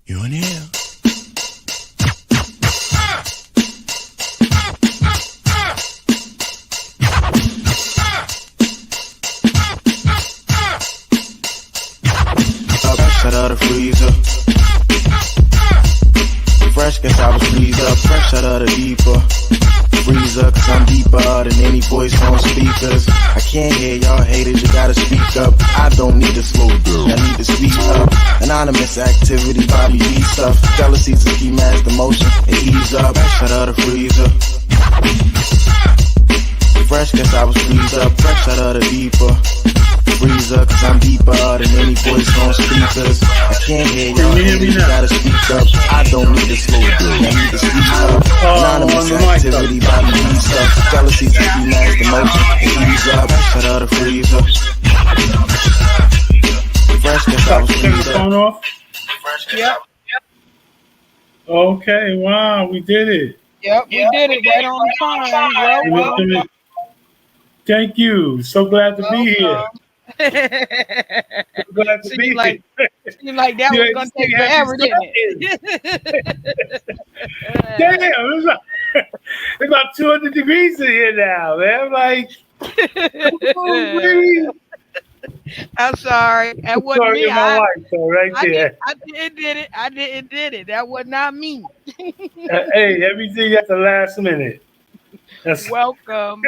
You in here? Fresh out of the freezer. Fresh, guess I was freeze up. Fresh out of the deeper freezer, cause I'm deeper than any voice on speakers. I can't hear y'all haters, you gotta speak up. I don't need to slow down, I need to speak up. Anonymous activity, Bobby B stuff. Jealousy's a key mask, emotion, and ease up. Fresh out of the freezer. Fresh, guess I was freeze up. Fresh out of the deeper freezer, cause I'm deeper than any voice on speakers. I can't hear y'all haters, you gotta speak up. I don't need to slow down, I need to speak up. Anonymous activity, Bobby B stuff. Jealousy's a key mask, emotion, and ease up. Fresh out of the freezer. Fresh, guess I was freeze up. Yep. Okay, wow, we did it. Yep, we did it right on time. Welcome. Thank you. So glad to be here. Glad to be like, here. Seemed like that was going to take forever, didn't it? Damn, it's about 200 degrees in here now, man. I'm like, I'm sorry. That wasn't me. My wife, so right there. I did it. That was not me. Hey, everything at the last minute. Welcome.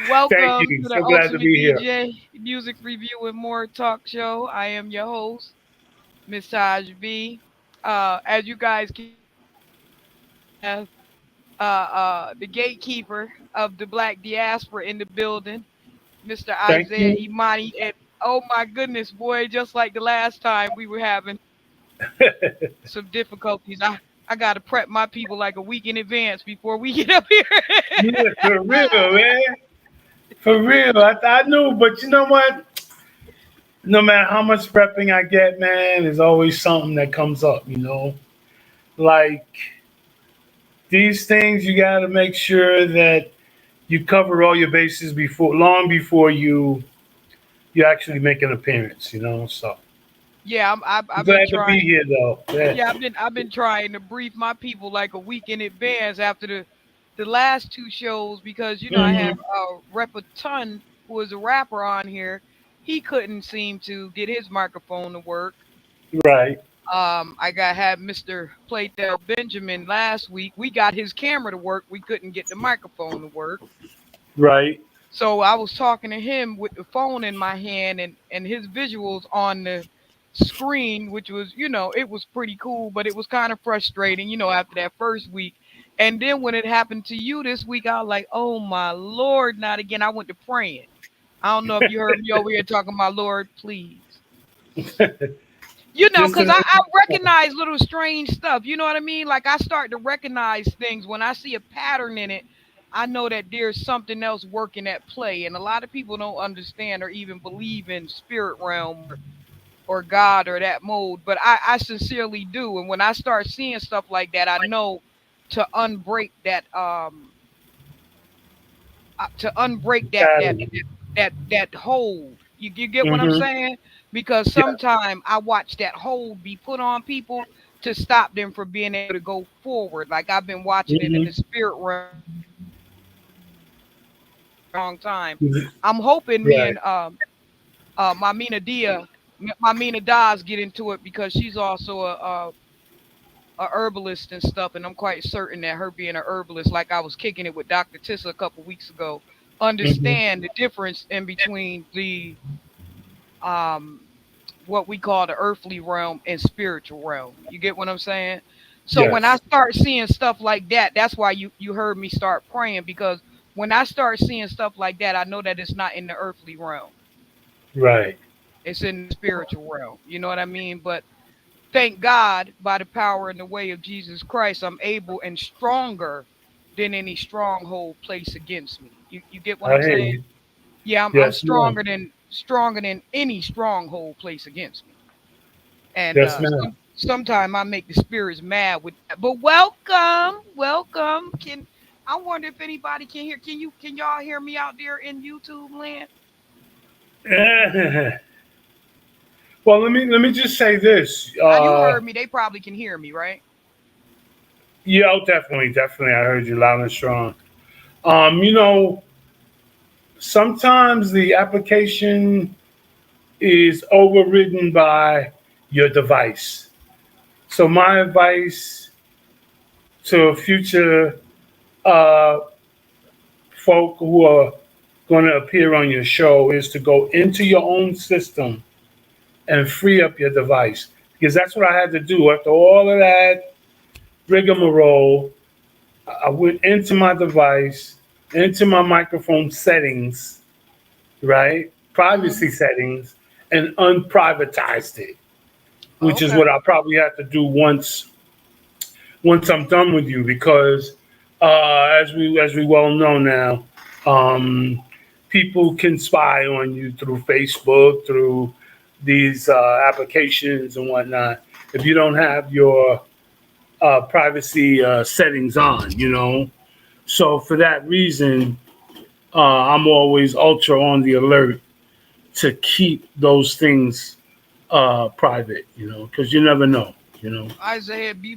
Welcome Thank you. to the So glad Ultimate to be DJ here. Music Review and More Talk Show. I am your host, Miss Taj B. As you guys can have the gatekeeper of the Black diaspora in the building, Mr. Isaiah Imani. And oh my goodness, boy, just like the last time we were having some difficulties. I got to prep my people like a week in advance before we get up here. Yeah, for real, man. For real. I knew, but you know what? No matter how much prepping I get, man, there's always something that comes up, you know? Like, these things, you got to make sure that you cover all your bases long before you actually make an appearance, you know? So. Yeah, I've glad been trying to be here, though. Yeah, I've been trying to brief my people like a week in advance after the last two shows because I have Repaton, who is a rapper on here. He couldn't seem to get his microphone to work. Right. I had Mr. Playdell Benjamin last week. We got his camera to work. We couldn't get the microphone to work. Right. So I was talking to him with the phone in my hand and his visuals on the screen, which was, it was pretty cool, but it was kind of frustrating, after that first week. And then when it happened to you this week, I was like, oh my Lord, not again. I went to praying. I don't know if you heard me over here talking about Lord, please. Because I recognize little strange stuff. You know what I mean? Like I start to recognize things when I see a pattern in it. I know that there's something else working at play. And a lot of people don't understand or even believe in spirit realm or God or that mode. But I sincerely do. And when I start seeing stuff like that, I know to unbreak that that hold. You get what I'm saying? Because sometimes I watch that hold be put on people to stop them from being able to go forward. Like I've been watching it in the spirit realm for a long time. I'm hoping me and Mamina Daz get into it because she's also a herbalist and stuff, and I'm quite certain that her being a herbalist, like I was kicking it with Dr. Tissa a couple weeks ago, understand the difference in between the what we call the earthly realm and spiritual realm. You get what I'm saying? So when I start seeing stuff like that, that's why you heard me start praying, because when I start seeing stuff like that, I know that it's not in the earthly realm. Right. It's in the spiritual realm. You know what I mean? But thank God, by the power and the way of Jesus Christ, I'm able and stronger than any stronghold placed against me. You get what I'm saying? Yeah, I'm stronger than any stronghold placed against me. And sometimes I make the spirits mad with that. But welcome. I wonder if anybody can hear. Can y'all hear me out there in YouTube land? Well, let me just say this. You heard me. They probably can hear me, right? Yeah, oh, definitely. I heard you loud and strong. You know, sometimes the application is overridden by your device. So my advice to future uh, folk who are going to appear on your show is to go into your own system and free up your device, because that's what I had to do after all of that rigmarole. I went into my device, into my microphone settings, right? Hmm. Privacy settings, and unprivatized it, which is Okay. what I probably have to do once I'm done with you, because as we well know now, um, people can spy on you through Facebook, through these applications and whatnot. If you don't have your privacy settings on, So for that reason, I'm always ultra on the alert to keep those things private, because you never know, you know. Isaiah, be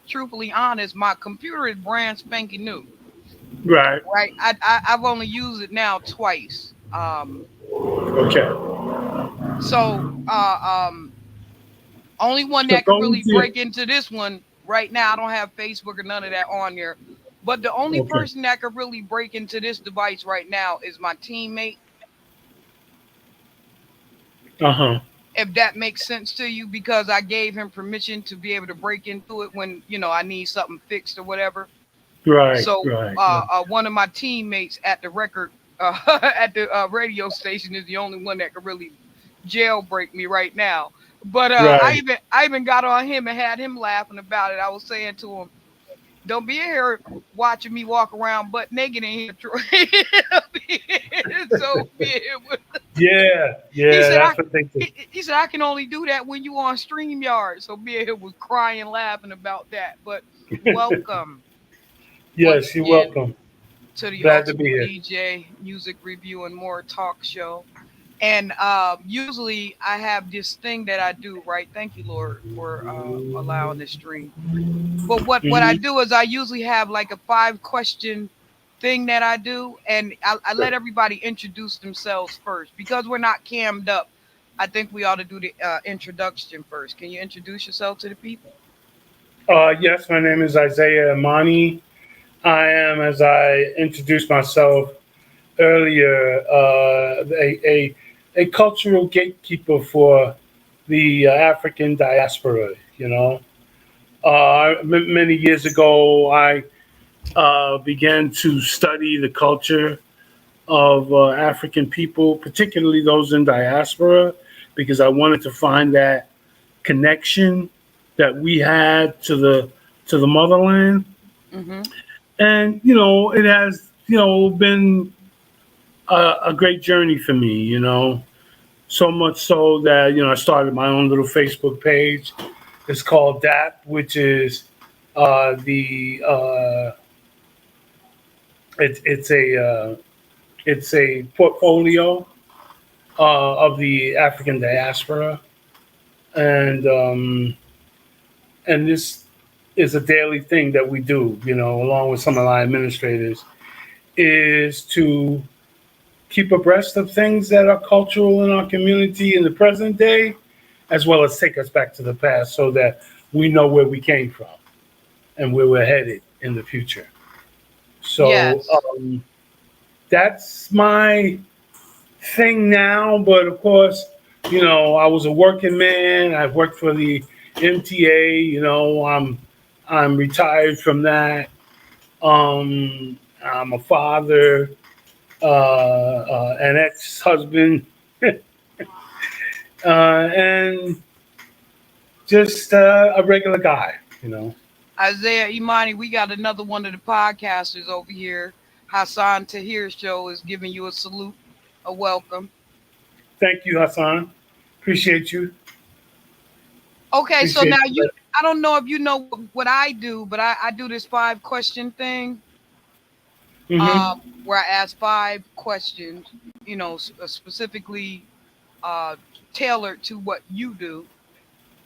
truthfully honest. My computer is brand spanking new. Right. Right. I've only used it now twice. Okay. So only one So that could go really into your, break into this one right now. I don't have Facebook or none of that on there. But the only okay. person that could really break into this device right now is my teammate. Uh huh. If that makes sense to you, because I gave him permission to be able to break into it when I need something fixed or whatever. Right. So Right. Right. one of my teammates at the record at the radio station is the only one that could really jailbreak me right now. But I Right. even I even got on him and had him laughing about it. I was saying to him, "Don't be in here watching me walk around butt naked in here, Troy." So Yeah. he Yeah. said I That's what they do. he said I can only do that when you on StreamYard. So me and him was crying laughing about that. But welcome once Yes. You're again welcome. to the Glad to be Ultimate here. DJ Music Review and More Talk Show. And usually I have this thing that I do, right? Thank you, Lord, for allowing this stream. But what I Hmm. do is I usually have like a 5 question thing that I do, and I let everybody introduce themselves first because we're not cammed up. I think we ought to do the introduction first. Can you introduce yourself to the people? Yes. My name is Isaiah Imani. I am, as I introduced myself earlier, a cultural gatekeeper for the African diaspora. Many years ago, I began to study the culture of African people, particularly those in diaspora, because I wanted to find that connection that we had to the motherland. Mm-hmm. And it has been a great journey for me. So much so that I started my own little Facebook page. It's called DAP, which is the it's a portfolio of the African diaspora, and this is a daily thing that we do. Along with some of our administrators, is to keep abreast of things that are cultural in our community in the present day, as well as take us back to the past so that we know where we came from and where we're headed in the future. So Yes. that's my thing now. But of course, I was a working man. I've worked for the MTA. I'm retired from that. I'm a father, an ex-husband, and just a regular guy. Isaiah Imani, we got another one of the podcasters over here. Hassan Tahir Show is giving you a salute, a welcome. Thank you, Hassan. Appreciate you. Okay, so Appreciate now you. I don't know if you know what I do, but I do this 5 question thing, Mm-hmm. where I ask 5 questions, specifically uh, tailored to what you do,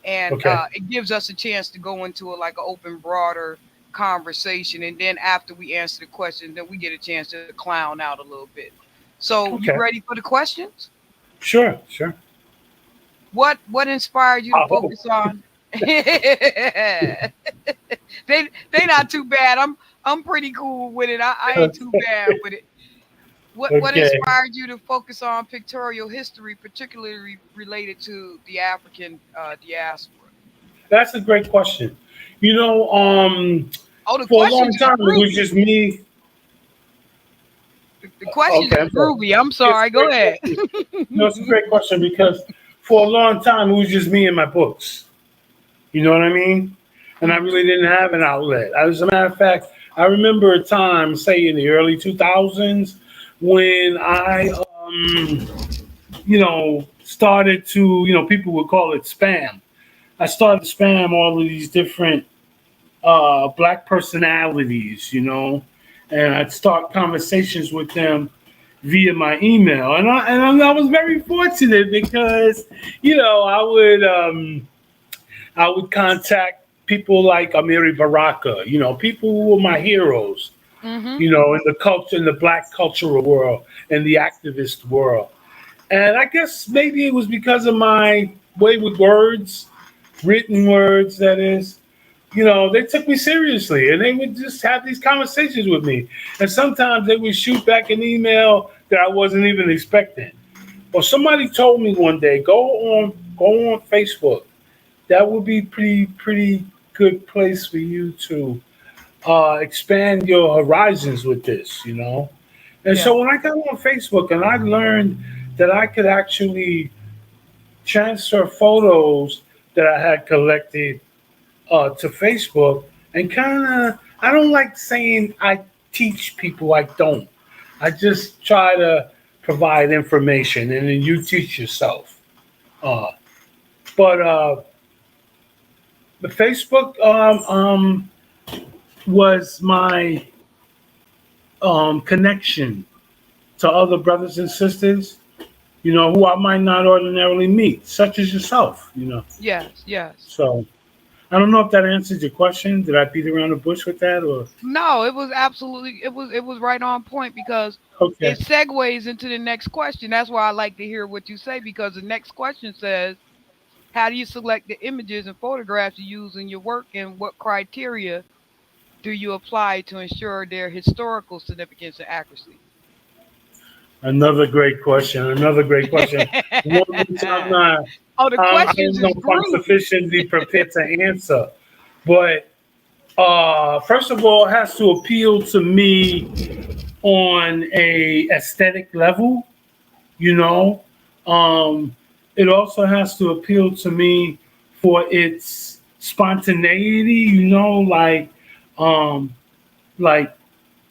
and Okay. it gives us a chance to go into a, like an open, broader conversation. And then after we answer the question, then we get a chance to clown out a little bit. So, you Okay. ready for the questions? Sure. Sure. What inspired you to I hope. focus on? They not too bad. I'm pretty cool with it. I ain't too bad with it. What Okay. inspired you to focus on pictorial history, particularly related to the African diaspora? That's a great question. You know, Oh, the for a long questions is time it was groovy. just me. The questions Okay, is I'm sorry. groovy. I'm It's a sorry. Go great ahead. question. No, it's a great question because for a long time it was just me and my books. You know what I mean? And I Hmm. really didn't have an outlet. As a matter of fact, I remember a time, say in the early 2000s, when I, started to, people would call it spam. I started to spam all of these different black personalities, and I'd start conversations with them via my email, and I was very fortunate because I would contact people like Amiri Baraka, people who were my heroes, Hmm. in the culture, in the black cultural world, and the activist world. And I guess maybe it was because of my way with words, written words, that is. They took me seriously and they would just have these conversations with me. And sometimes they would shoot back an email that I wasn't even expecting. Or somebody told me one day, go on Facebook. That would be pretty good place for you to expand your horizons with this. And Yeah. so when I got on Facebook and I learned that I could actually transfer photos that I had collected to Facebook, and kind of, I don't like saying I teach people. I don't. I just try to provide information, and then you teach yourself. Uh, but the Facebook was my connection to other brothers and sisters, who I might not ordinarily meet, such as yourself. Yes. Yes. So I don't know if that answers your question. Did I beat around the bush with that, or No, it was absolutely, it was right on point because okay? it segues into the next question. That's why I like to hear what you say, because the next question says, how do you select the images and photographs you use in your work, and what criteria do you apply to ensure their historical significance and accuracy? Another great question. Another great question. One which I'm not. Oh, the I questions don't know is if I'm groovy. sufficiently prepared to answer, but first of all, it has to appeal to me on a aesthetic level. You know, um, it also has to appeal to me for its spontaneity. Um, like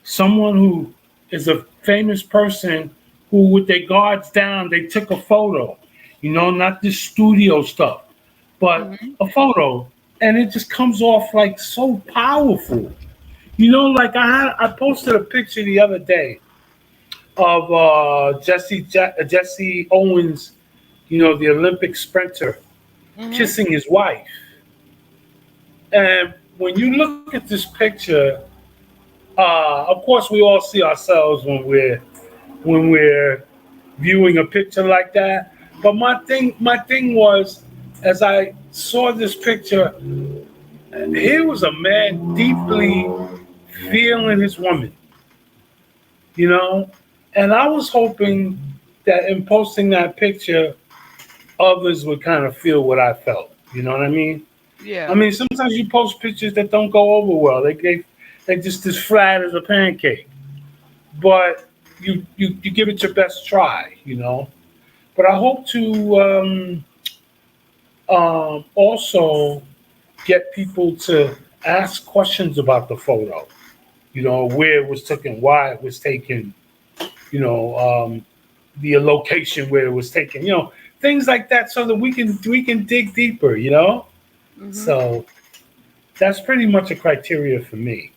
someone who is a famous person who, with their guards down, they took a photo. Not this studio stuff, but Hmm. a photo, and it just comes off like so powerful. Like I posted a picture the other day of Jesse Owens, the Olympic sprinter, Hmm. kissing his wife. And when you look at this picture, of course, we all see ourselves when we're viewing a picture like that. But my thing was, as I saw this picture, here was a man deeply feeling his woman, you know, and I was hoping that in posting that picture, others would kind of feel what I felt. You know what I mean? I Yeah. mean, sometimes you post pictures that don't go over well. They just as flat as a pancake. But you give it your best try. But I hope to also get people to ask questions about the photo. Where it was taken, why it was taken. You know, the location where it was taken. Things like that, so that we can dig deeper. Hmm. So that's pretty much a criteria for me.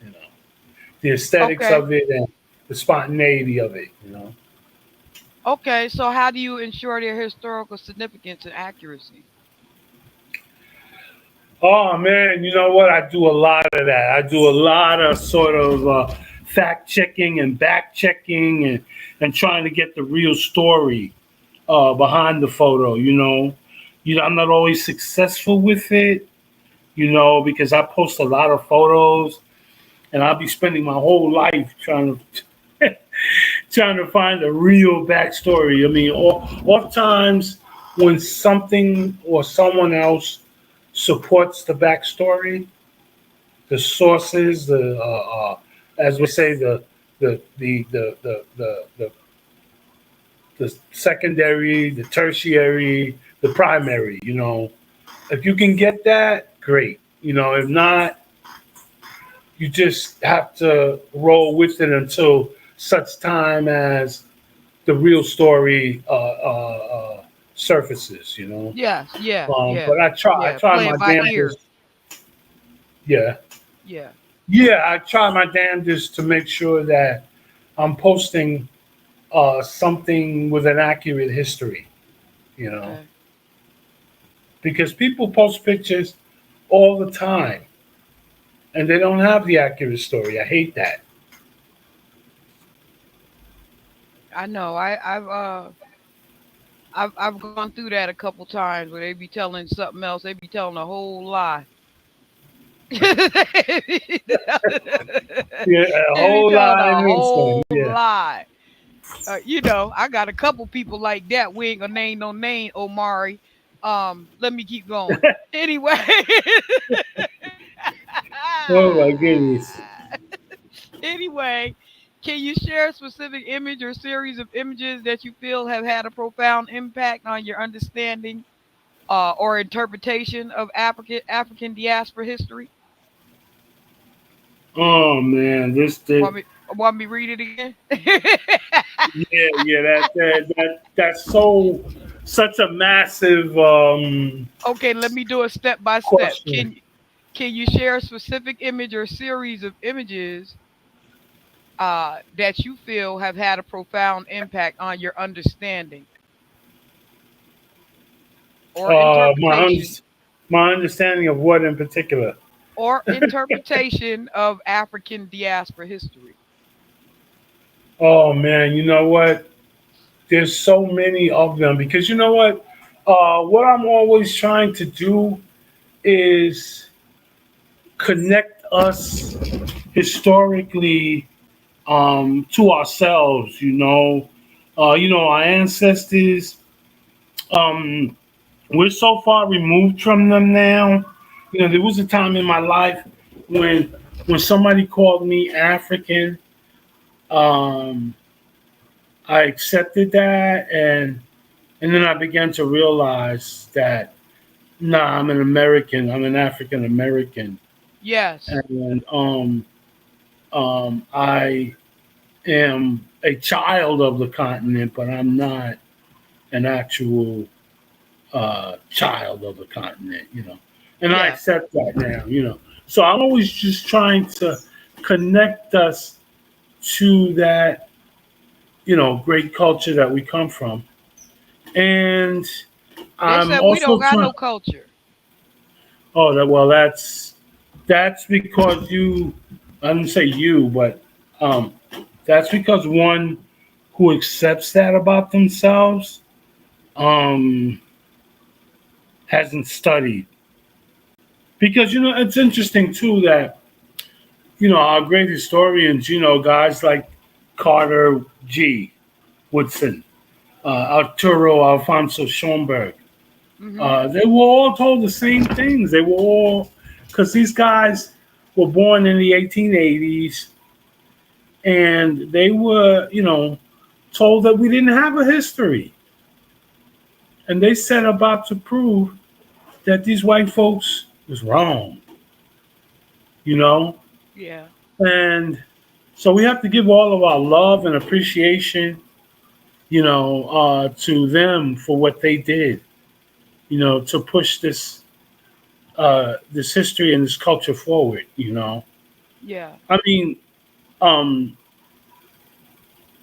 You know, the aesthetics Okay. of it and the spontaneity of it. Okay, so how do you ensure their historical significance and accuracy? Oh man, you know what? I do a lot of that. I do a lot of sort of fact checking and back checking and trying to get the real story behind the photo. I'm not always successful with it. Because I post a lot of photos and I'll be spending my whole life trying to find a real backstory. I mean, oftentimes when something or someone else supports the backstory, the sources, as we say, the secondary, the tertiary, the primary. If you can get that, great. If not, you just have to roll with it until such time as the real story surfaces. Yes, yeah, yeah, But I yeah. try Play my it by ear. damnedest. Yeah, Yeah. yeah, I try my damnedest to make sure that I'm posting something with an accurate history. You know, Okay. because people post pictures all the time and they don't have the accurate story. I hate that. I know. I've gone through that a couple times where they be telling something else. They be telling a whole lie. They Yeah, a be whole telling lot a of nonsense. whole Yeah. lie. I got a couple people like that. We ain't gonna name no name, Omari. Let me keep going. Anyway, Oh my goodness. anyway, can you share a specific image or series of images that you feel have had a profound impact on your understanding or interpretation of African diaspora history? Oh man, Want me want me read it again? yeah, that's such a massive Okay, let me do it step by step. question. Can you share a specific image or series of images that you feel have had a profound impact on your understanding or Uh, my interpretation un- my understanding of what in particular. of African diaspora history? Oh man, you know what? There's so many of them because you know what? What I'm always trying to do is connect us historically to ourselves. Our ancestors. Um, we're so far removed from them now. There was a time in my life when when somebody called me African, um, I accepted that, and then I began to realize that nah, I'm an American. I'm an African American, Yes. and I am a child of the continent, but I'm not an actual child of the continent. And I Yeah. accept that now. So I'm always just trying to connect us to that, great culture that we come from, and They I'm said we don't also got trying. no culture. Oh, that's because you. I didn't say you, but um, that's because one who accepts that about themselves um, hasn't studied. Because it's interesting too that our great historians, guys like Carter G. Woodson, Arturo Alfonso Schoenberg, Hmm. they were all told the same things. They were all because these guys were born in the 1880s, and they were, told that we didn't have a history, and they set about to prove that these white folks was wrong. You know, Yeah. and so we have to give all of our love and appreciation, to them for what they did, to push this history and this culture forward. Yeah. I mean, um,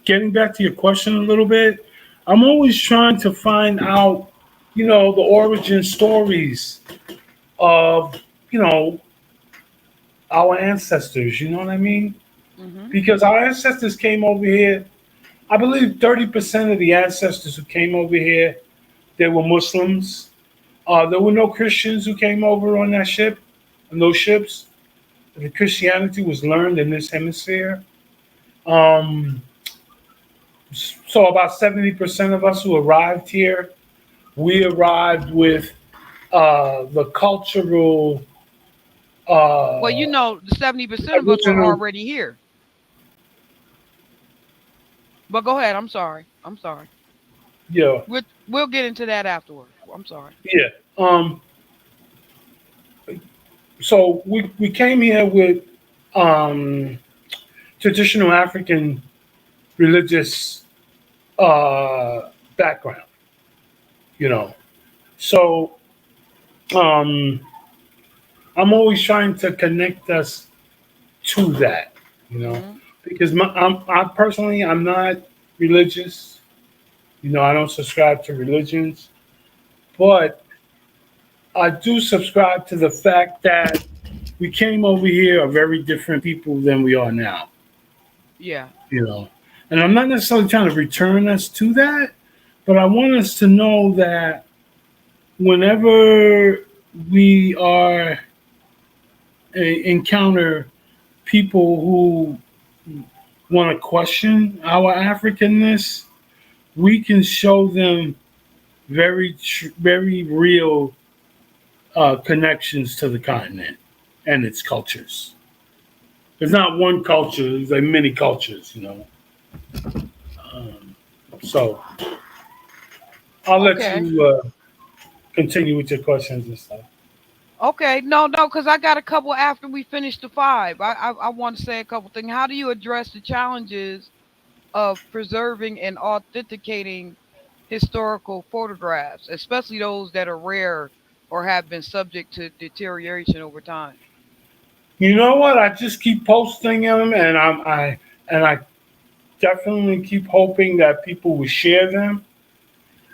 getting back to your question a little bit, I'm always trying to find out, the origin stories of, you know, our ancestors. You know what I mean? Mhm. Because our ancestors came over here. I believe 30% of the ancestors who came over here, they were Muslims. There were no Christians who came over on that ship, on those ships. The Christianity was learned in this hemisphere. Um, so about 70% of us who arrived here, we arrived with the cultural Well, uh, 70% of us were original. already here. But go ahead. I'm sorry. I'm sorry. Yeah, We'll get into that afterwards. I'm sorry. yeah. So we came here with um, traditional African religious background, you know. So um, I'm always trying to connect us to that, you know, Mhm. because I personally I'm not religious. I don't subscribe to religions, but I do subscribe to the fact that we came over here a very different people than we are now. Yeah. You know, and I'm not necessarily trying to return us to that, but I want us to know that whenever we are encounter people who want to question our Africanness, we can show them very real connections to the continent and its cultures. There's not one culture; there's like many cultures. Um, so I'll let Okay. you continue with your questions and stuff. Okay. No, because I got a couple after we finish the five. I want to say a couple things. How do you address the challenges of preserving and authenticating historical photographs, especially those that are rare or have been subject to deterioration over time? You know what? I just keep posting them, and I definitely keep hoping that people will share them,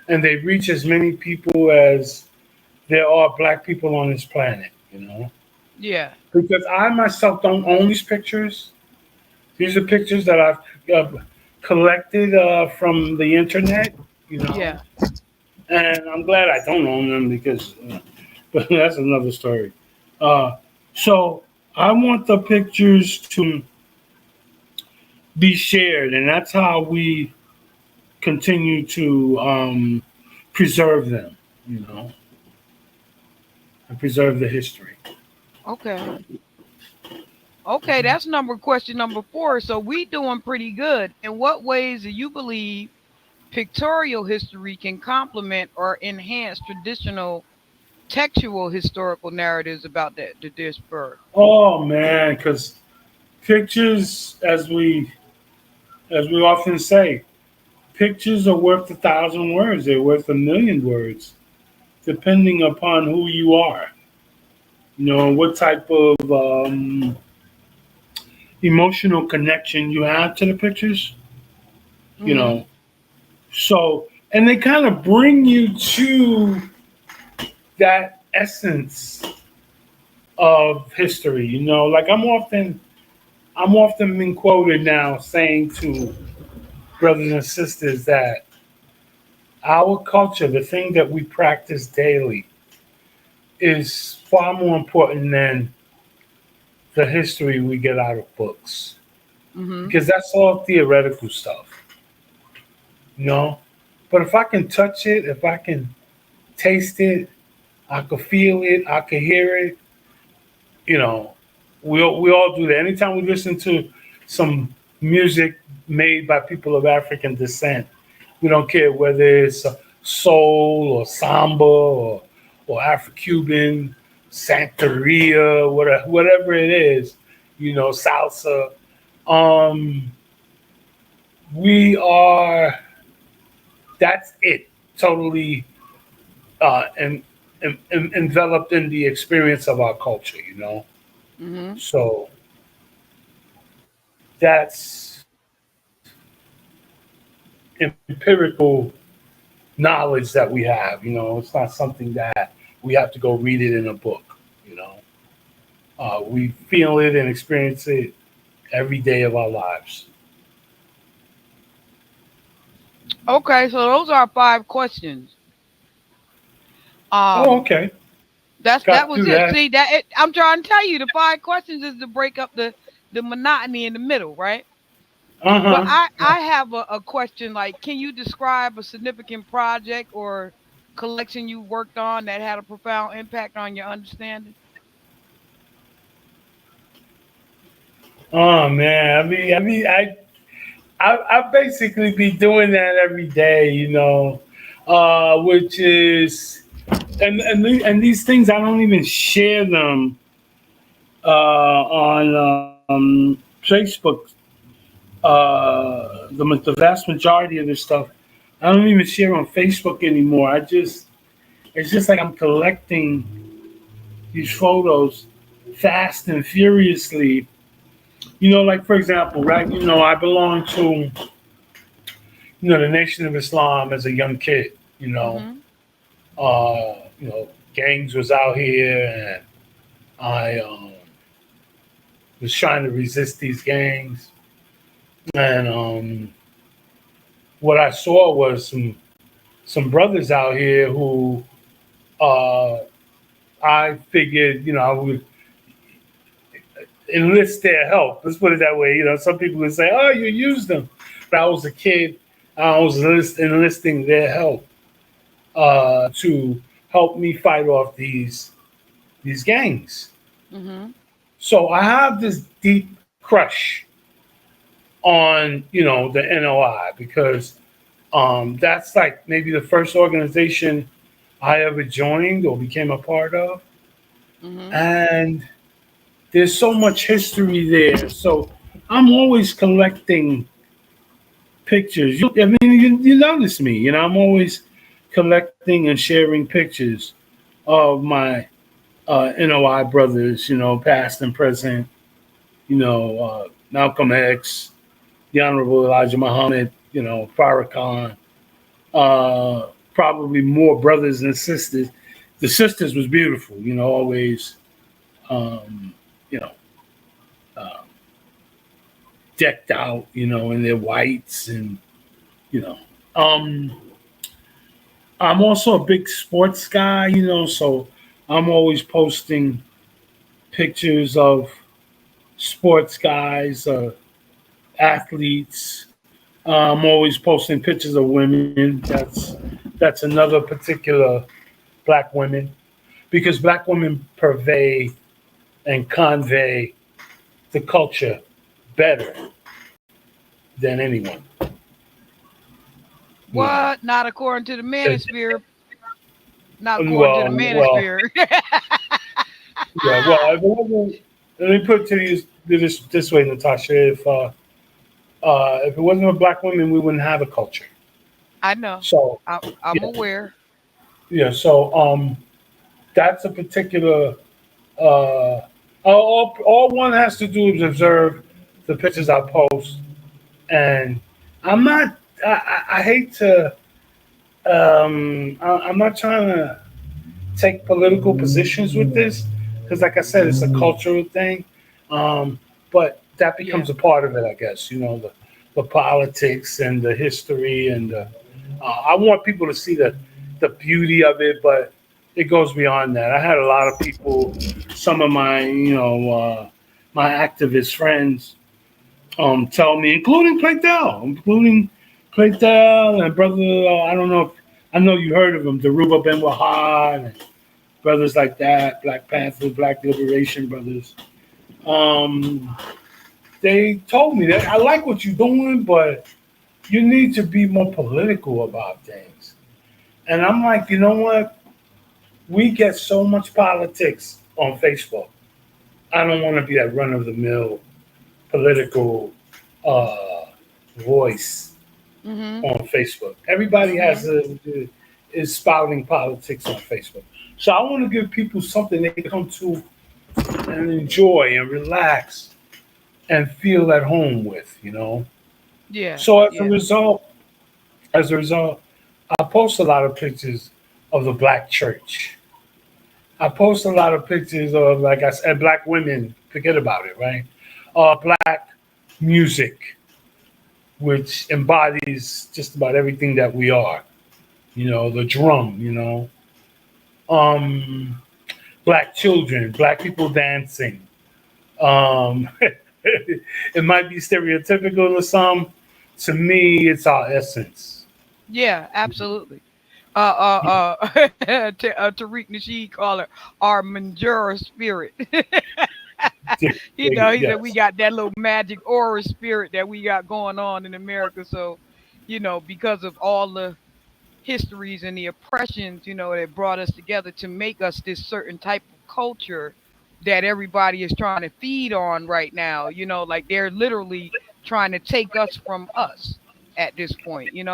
and they reach as many people as there are Black people on this planet. Yeah. Because I myself don't own these pictures. These are pictures that I've collected from the internet. You know, Yeah. and I'm glad I don't own them because, but that's another story. Uh, so I want the pictures to be shared, and that's how we continue to preserve them. You know, and preserve the history. Okay. Okay, that's question number four. So we doing pretty good. In what ways do you believe pictorial history can complement or enhance traditional textual historical narratives about the dispersed? Oh man, because pictures, as we often say, pictures are worth 1,000 words. They're worth 1,000,000 words, depending upon who you are. What type of emotional connection you have to the pictures. You Mm-hmm. know, so and they kind of bring you to that essence of history. Like I'm often being quoted now saying to brothers and sisters that our culture, the thing that we practice daily, is far more important than the history we get out of books Mm-hmm. because that's all theoretical stuff, you know. But if I can touch it, if I can taste it, I could feel it, I could hear it, you know. We all do that. Anytime we listen to some music made by people of African descent, we don't care whether it's soul or samba or Afro-Cuban, Santeria, whatever it is, salsa. Um, we are. That's it. Totally enveloped in the experience of our culture. Mm-hmm. So that's empirical knowledge that we have. It's not something that we have to go read it in a book. You know, we feel it and experience it every day of our lives. Okay, so those are 5 questions. Oh, Um, okay. that Got was through it. that. See I'm trying to tell you, the 5 questions is to break up the monotony in the middle, right? Uh But huh. I have a question, like, can you describe a significant project or collection you worked on that had a profound impact on your understanding? Oh man, I basically be doing that every day, which is and these things I don't even share them on Facebook. The vast majority of this stuff I don't even share on Facebook anymore. It's just like I'm collecting these photos fast and furiously. Like for example, right? I belong to the Nation of Islam as a young kid. Mm-hmm. Gangs was out here, and I was trying to resist these gangs. And what I saw was some brothers out here who uh, I figured, I would enlist their help. Let's put it that way. Some people would say, "Oh, you used them," but I was a kid. I was enlisting their help to help me fight off these gangs. Mm-hmm. So I have this deep crush on the NOI because that's like maybe the first organization I ever joined or became a part of, Mm-hmm. and there's so much history there. So I'm always collecting pictures. You notice me. I'm always collecting and sharing pictures of my NOI brothers. Past and present. Malcolm X, the Honorable Elijah Muhammad. Farrakhan. Probably more brothers and sisters. The sisters was beautiful. Always. Um, you know, uh, Decked out. In their whites and you know. Um, I'm also a big sports guy. So I'm always posting pictures of sports guys, athletes. I'm always posting pictures of women. That's another particular black women because black women purvey and convey the culture better than anyone. You know, What? Not according to the That- manosphere. Not according to the well, manosphere. yeah. Well, if it wasn't, let me put it to you this way, Natasha. If it wasn't for black women, we wouldn't have a culture. I know. So I'm yeah, aware. yeah. So that's a particular. Uh, all one has to do is observe the pictures I post, and I'm not. I hate to. I'm not trying to take political positions with this because, like I said, it's a cultural thing. But that Yeah. becomes a part of it, I guess. The politics and the history and I want people to see the beauty of it, but it goes beyond that. I had a lot of people, some of my my activist friends, tell me, including Playdell and brother. I don't know if I know you heard of him, Daruba Ben Wahad, and brothers like that, Black Panther, Black Liberation brothers. Um, they told me that I like what you're doing, but you need to be more political about things. And I'm like, you know what? We get so much politics on Facebook. I don't want to be that run of the mill political uh, voice Mhm. on Facebook. Everybody Mhm. is spouting politics on Facebook. So I want to give people something they can come to and enjoy and relax and feel at home with. Yeah. So Yeah. as a result, I post a lot of pictures of the black church. I post a lot of pictures of, like I said, black women. Forget about it, right? Black music, which embodies just about everything that we are. You know, the drum. You know, um, black children, black people dancing. Um, it might be stereotypical to some. To me, it's our essence. Yeah, absolutely. Tariq Nasheed call it our Manjura spirit. He said we Yes. got that little magic aura spirit that we got going on in America. So, because of all the histories and the oppressions, that brought us together to make us this certain type of culture that everybody is trying to feed on right now. Like they're literally trying to take us from us at this point, and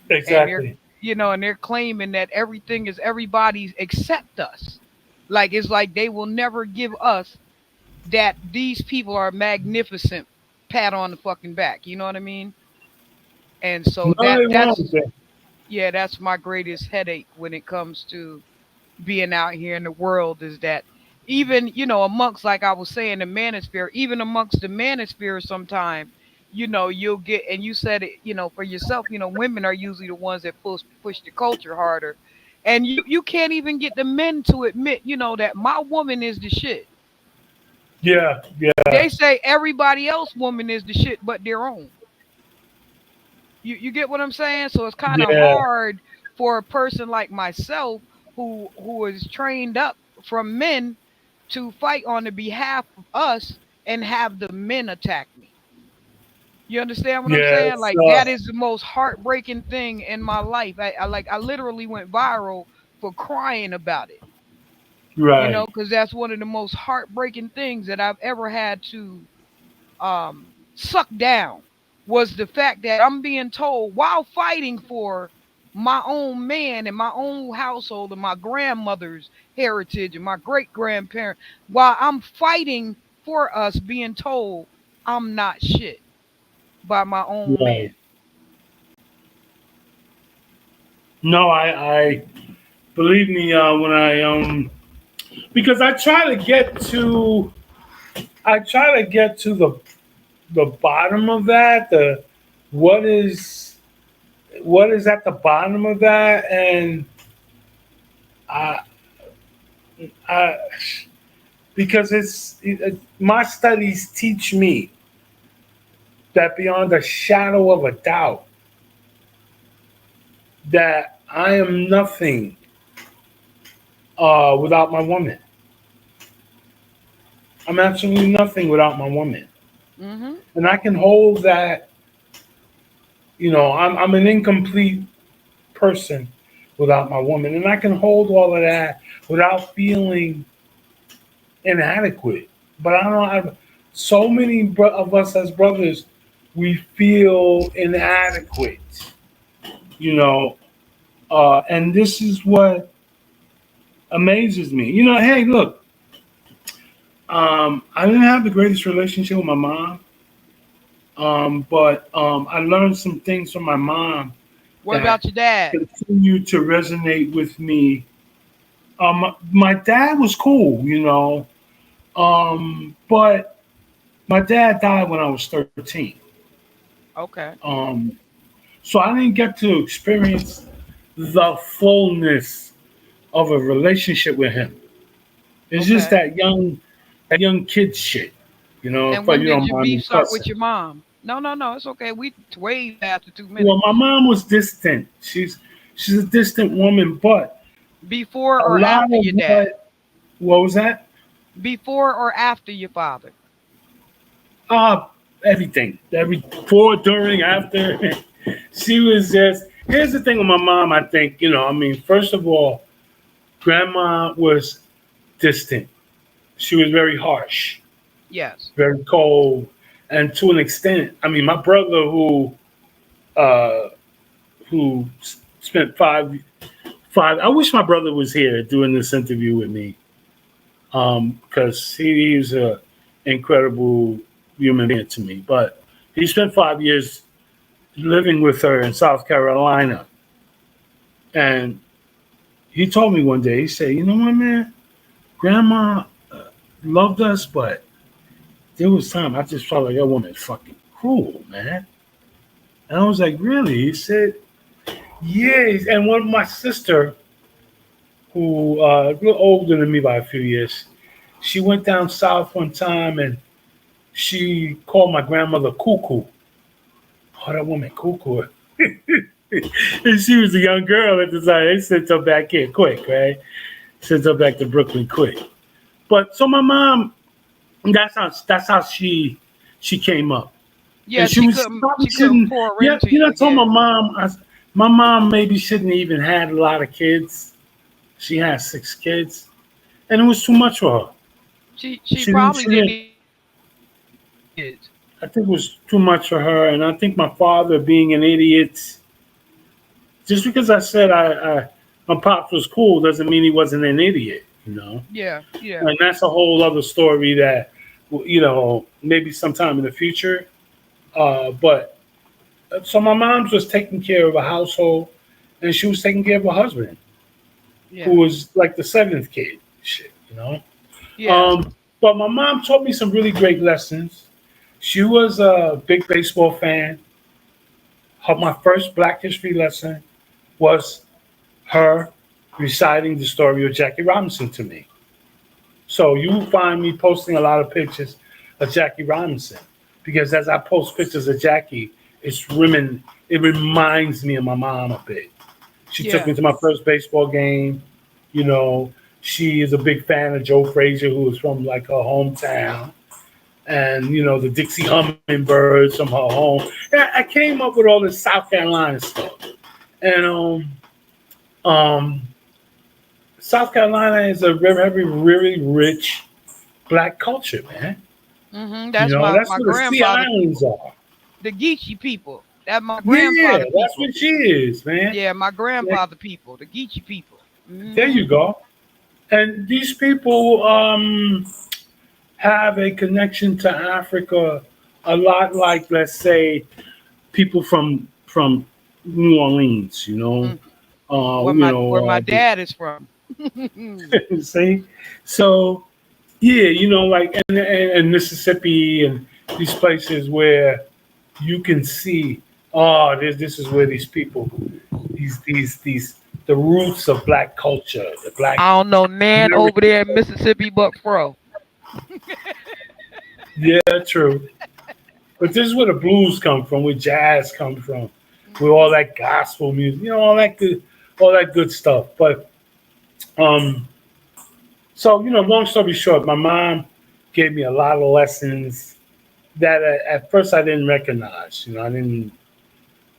they're Exactly. and they're claiming that everything is everybody's except us. Like it's like they will never give us that these people are magnificent pat on the fucking back. You know what I mean? And so Nothing wrong with that's that. yeah, that's my greatest headache when it comes to being out here in the world is that even, amongst, like I was saying, the manosphere, even amongst the manosphere sometime, you'll get, and you said it, for yourself, women are usually the ones that push the culture harder. And you can't even get the men to admit, that my woman is the shit. Yeah, yeah, They say everybody else woman is the shit but their own. You get what I'm saying? So it's kind of yeah, hard for a person like myself who is trained up from men to fight on the behalf of us and have the men attack me. You understand what I'm yeah. saying? It's Like that is the most heartbreaking thing in my life. I literally went viral for crying about it. right. Because that's one of the most heartbreaking things that I've ever had to suck down was the fact that I'm being told while fighting for my own man and my own household and my grandmother's heritage and my great grandparent, while I'm fighting for us, being told I'm not shit by my own Right. man. No, I believe me when I because I try to get to the bottom of that. The what is what is at the bottom of that, and I I because my studies teach me that beyond a shadow of a doubt that I am nothing without my woman. I'm absolutely nothing without my woman, Hmm. and I can hold that. You know, I'm an incomplete person without my woman, and I can hold all of that without feeling inadequate. But I don't know. So many of us as brothers, we feel inadequate. You know, and this is what amazes me. You know, hey, look, I didn't have the greatest relationship with my mom, but I learned some things from my mom What that about your dad? continue to resonate with me. My dad was cool, you know, but my dad died when I was 13. Okay. Um, so I didn't get to experience the fullness of a relationship with him. It's just Okay. that young kid shit, you know. And If when you did don't your mind beef me start with cussing. your mom? No, no, no. It's okay. We way past the 2 minutes. Well, my mom was distant. She's a distant woman, but Before a or lot after of your dad? what was that? Before or after your father? Uh everything. Every before, during, after. She was just here's the thing with my mom, I think, you know, I mean, first of all, grandma was distant. She was very harsh, Yes. very cold, and to an extent, I mean, my brother uh who spent five I wish my brother was here doing this interview with me. Because he's a incredible human being to me. But he spent 5 years living with her in South Carolina, And he told me one day, he said, "You know what, man? Grandma loved us, but there was time I just felt like that woman fucking cruel, man." And I was like, "Really?" He said, "Yeah." And one of my sister, who a little older than me by a few years, she went down south one time and she called my grandmother cuckoo. Oh, that woman cuckoo. And she was a young girl at the time. They sent her back here quick, right? Sent her back to Brooklyn quick. But so my mom, that's how she came up, Yeah, and she was probably she couldn't shouldn't. pour Yeah, into I you. told my Yeah. mom, my mom maybe shouldn't even had a lot of kids. She had 6 kids, and it was too much for her. She She didn't. probably She didn't didn't. even kids. I think it was too much for her, and I think my father being an idiot. Just because I said my pops was cool doesn't mean he wasn't an idiot. Yeah, yeah. And that's a whole other story that maybe sometime in the future. But so my mom's was taking care of a household, and she was taking care of her husband, who Yeah. was like the seventh kid. Shit. Yes. Um, but my mom taught me some really great lessons. She was a big baseball fan. My first Black History lesson was her reciting the story of Jackie Robinson to me. So you will find me posting a lot of pictures of Jackie Robinson because as I post pictures of Jackie, it reminds me of my mom a bit. She took Yeah. me to my first baseball game. You know, she is a big fan of Joe Frazier, who was from like her hometown, and the Dixie Hummingbirds from her home. Yeah, I came up with all this South Carolina stuff, and um, South Carolina is a very, really rich black culture, man. That's my That's my where the Sea grandfather Islands people, are. the Geechee people. That my Yeah, grandfather that's people. what she is, man. Yeah, my Like, grandfather people, the Geechee people. there you go. And these people have a connection to Africa a lot like, let's say, people from New Orleans, Mm. Where my the, dad is from. see? So, yeah, like, and Mississippi and these places where you can see, oh, this is where these people, these the roots of black culture, the black I don't know nan over American there in culture. Mississippi but Fro. Yeah, true. But this is where the blues come from, where jazz come from, where all Hmm. that gospel music, all that good stuff. But um, so long story short, my mom gave me a lot of lessons that at first I didn't recognize. I didn't.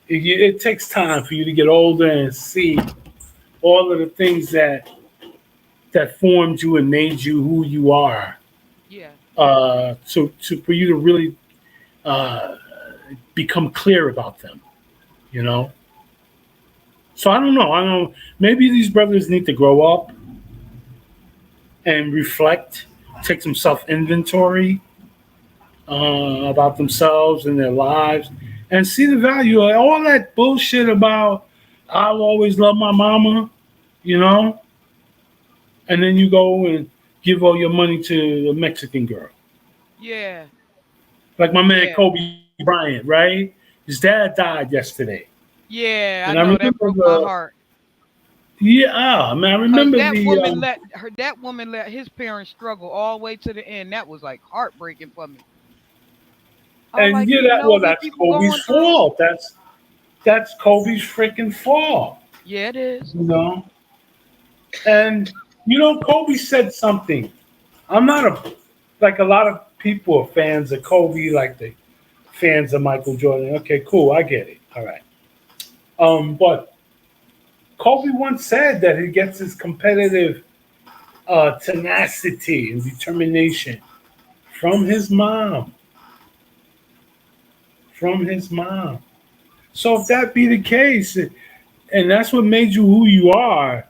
It takes time for you to get older and see all of the things that formed you and made you who you are. Yeah. So for you to really uh, become clear about them, you know. So I don't know. I don't know. Maybe these brothers need to grow up and reflect, take some self inventory about themselves and their lives, and see the value of all that bullshit about I'll always love my mama, you know, and then you go and give all your money to a Mexican girl, Yeah. like my man Yeah. Kobe Bryant, right? His dad died yesterday, Yeah. and I I know that remember broke my the heart. yeah, man, I Cause remember the that woman let his parents struggle all the way to the end. That was like heartbreaking for me. I was and like, yeah, you know what that's people Kobe's going through? fault. That's Kobe's freaking fault, Yeah, it is. you know. And Kobe said something. I'm not like a lot of people are fans of Kobe, like the fans of Michael Jordan. Okay, cool, I get it. All right. But Kobe once said that he gets his competitive tenacity and determination from his mom. From his mom. So if that be the case, and that's what made you who you are,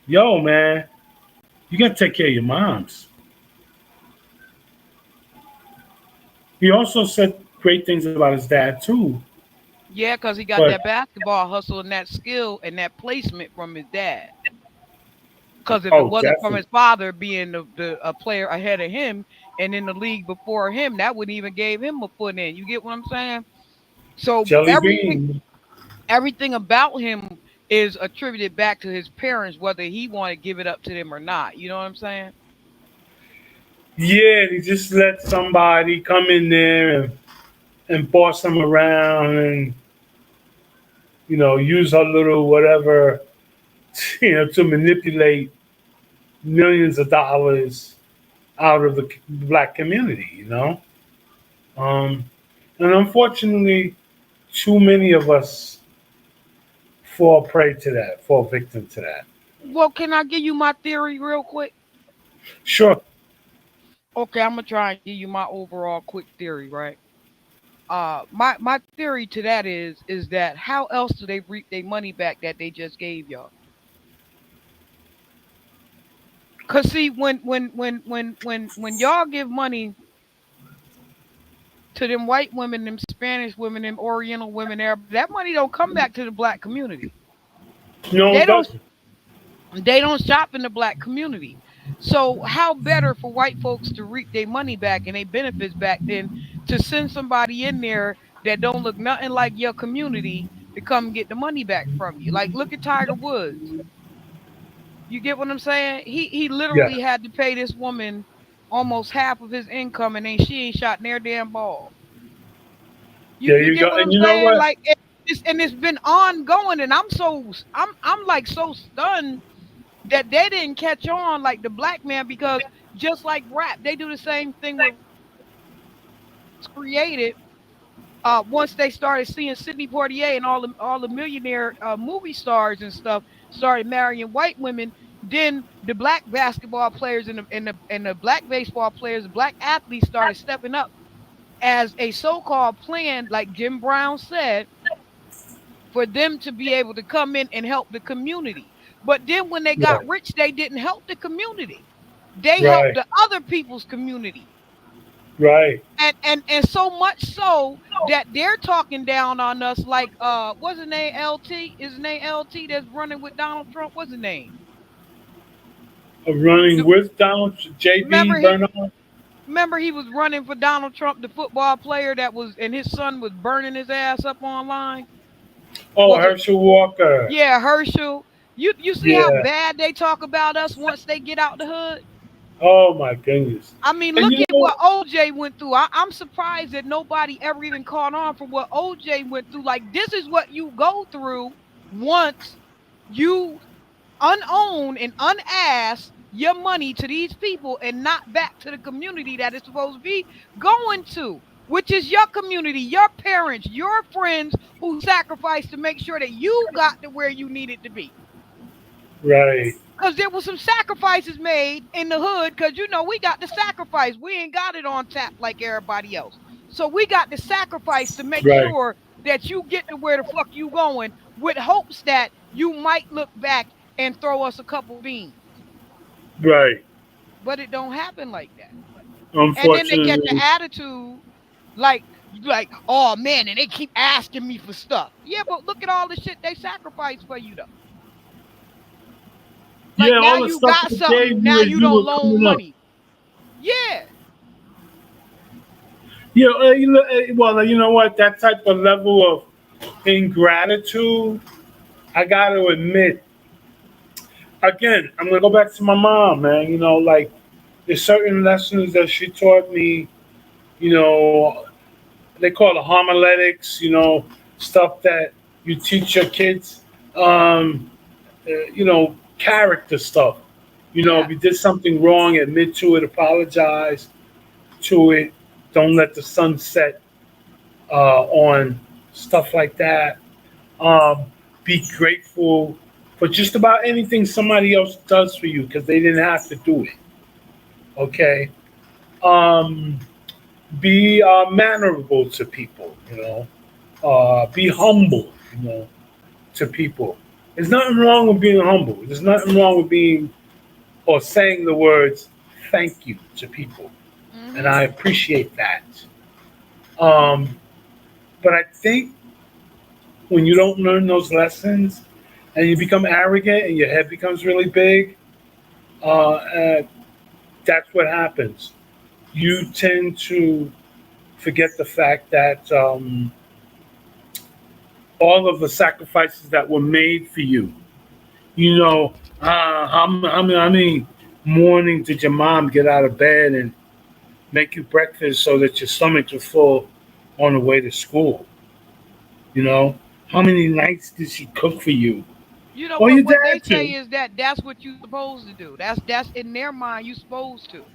yo, man, you gotta take care of your moms. He also said great things about his dad too. Yeah, because he got But that basketball hustle and that skill and that placement from his dad. Because if it oh, wasn't from definitely his father being a player ahead of him and in the league before him, that wouldn't even gave him a foot in. You get what I'm saying? So jelly bean. everything about him is attributed back to his parents, whether he want to give it up to them or not. You know what I'm saying? Yeah, he just let somebody come in there and boss him around and use her little whatever to manipulate millions of dollars out of the black community. Um, and unfortunately, too many of us fall prey to that, fall victim to that. Well, can I give you my theory real quick? Sure. Okay, I'm gonna try and give you my overall quick theory, right? My theory to that is that how else do they reap their money back that they just gave y'all? Cause see, when y'all give money to them white women, them Spanish women, them Oriental women, there, that money don't come back to the black community. No, They it don't doesn't. they don't shop in the black community. So how better for white folks to reap their money back and their benefits back than to send somebody in there that don't look nothing like your community to come get the money back from you. Like look at Tiger Woods. You get what I'm saying? He Yeah. literally had to pay this woman almost half of his income and then she ain't shot near damn ball. You There you you get go. what I'm And you know saying? what? Like it's been ongoing and I'm like so stunned that they didn't catch on like the black man because just like rap, they do the same thing with created. Once they started seeing Sidney Poitier and all the millionaire movie stars and stuff started marrying white women, then the black basketball players and the black baseball players, the black athletes started stepping up as a so-called plan, like Jim Brown said, for them to be able to come in and help the community. But then when they got Right. rich, they didn't help the community. They helped Right. the other people's community. Right. And so much so that they're talking down on us like what's his name LT? Is his name LT that's running with Donald Trump? What's his name? Running The, with Donald JB remember he Bernard. remember he was running for Donald Trump, the football player that was and his son was burning his ass up online. Oh, Was it Herschel Walker. yeah, Herschel? You see how Yeah. bad they talk about us once they get out the hood? Oh my goodness. I mean, And look you at know, what OJ went through. I'm surprised that nobody ever even caught on from what OJ went through. Like, this is what you go through once you unown and unask your money to these people and not back to the community that it's supposed to be going to, which is your community, your parents, your friends who sacrificed to make sure that you got to where you needed to be. right, Because there was some sacrifices made in the hood. Because we got the sacrifice. We ain't got it on tap like everybody else. So we got the sacrifice to make right, sure that you get to where the fuck you going with hopes that you might look back and throw us a couple beans. right. But it don't happen like that. And then they get the Unfortunately, attitude like, oh man, and they keep asking me for stuff. Yeah, but look at all the shit they sacrificed for you though. Like yeah, now all the you stuff got they something, gave now you as you you don't were loan coming up. money. Yeah. Yeah, well, you know what? That type of level of ingratitude, I got to admit, again, I'm gonna go back to my mom, man. Like there's certain lessons that she taught me. You know, they call it homiletics. Stuff that you teach your kids. Character stuff. If Yeah. you did something wrong, admit to it, apologize to it. Don't let the sun set on stuff like that. Um, be grateful for just about anything somebody else does for you because they didn't have to do it. Okay. Um, be mannerable to people. Be humble. To people. There's nothing wrong with being humble. There's nothing wrong with being or saying the words "thank you" to people, and Mm-hmm. I appreciate that. Um, but I think when you don't learn those lessons and you become arrogant and your head becomes really big, uh, that's what happens. You tend to forget the fact that all of the sacrifices that were made for you. You know, how many mornings did your mom get out of bed and make you breakfast so that your stomach was full on the way to school? You know, how many nights did she cook for you? You know Or your what they dad say too? is that that's what you're supposed to do. That's in their mind you supposed to.